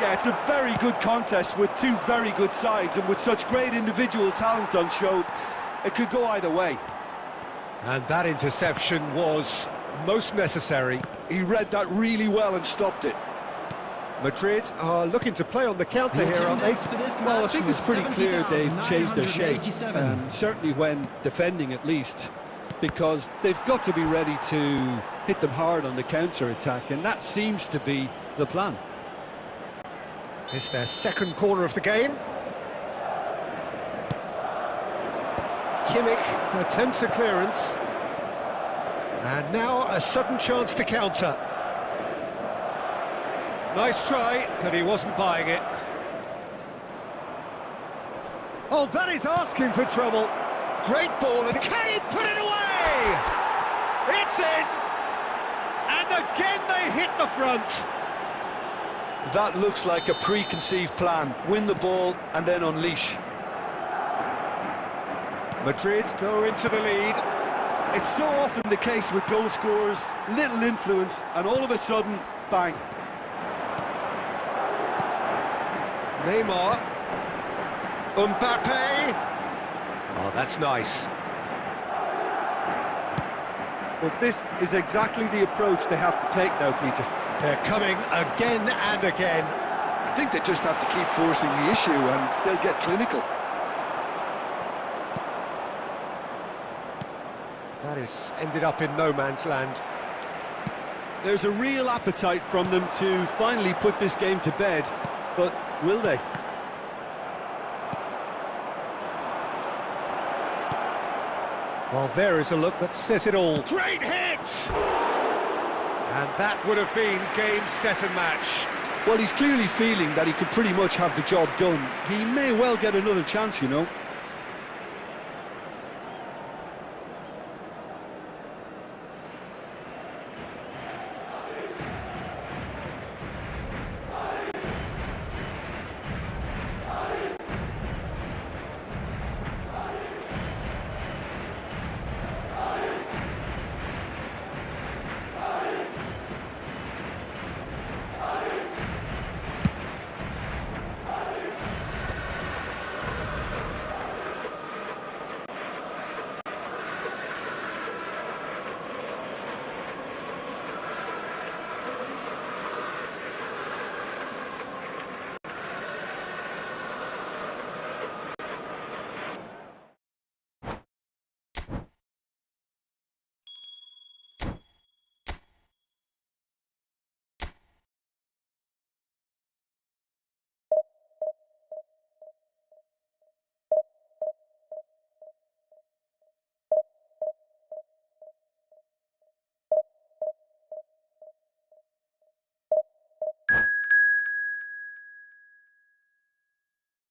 Yeah, it's a very good contest with two very good sides, and with such great individual talent on show, it could go either way. And that interception was most necessary. He read that really well and stopped it. Madrid are looking to play on the counter here, aren't they? Well, I think it's pretty clear they've changed their shape, certainly when defending at least, because they've got to be ready to hit them hard on the counter-attack, and that seems to be the plan. It's their second corner of the game. Kimmich attempts a clearance. And now a sudden chance to counter. Nice try, but he wasn't buying it. Oh, that is asking for trouble. Great ball, and can he put it away? It's in! And again they hit the front. That looks like a preconceived plan. Win the ball and then unleash. Madrid go into the lead. It's so often the case with goal scorers, little influence, and all of a sudden, bang. Neymar. Mbappe. Oh, that's nice. Well, this is exactly the approach they have to take now, Peter. They're coming again and again. I think they just have to keep forcing the issue and they'll get clinical. That has ended up in no man's land. There's a real appetite from them to finally put this game to bed, but will they? Well, there is a look that says it all. Great hit! And that would have been game, set and match. Well, he's clearly feeling that he could pretty much have the job done. He may well get another chance, you know.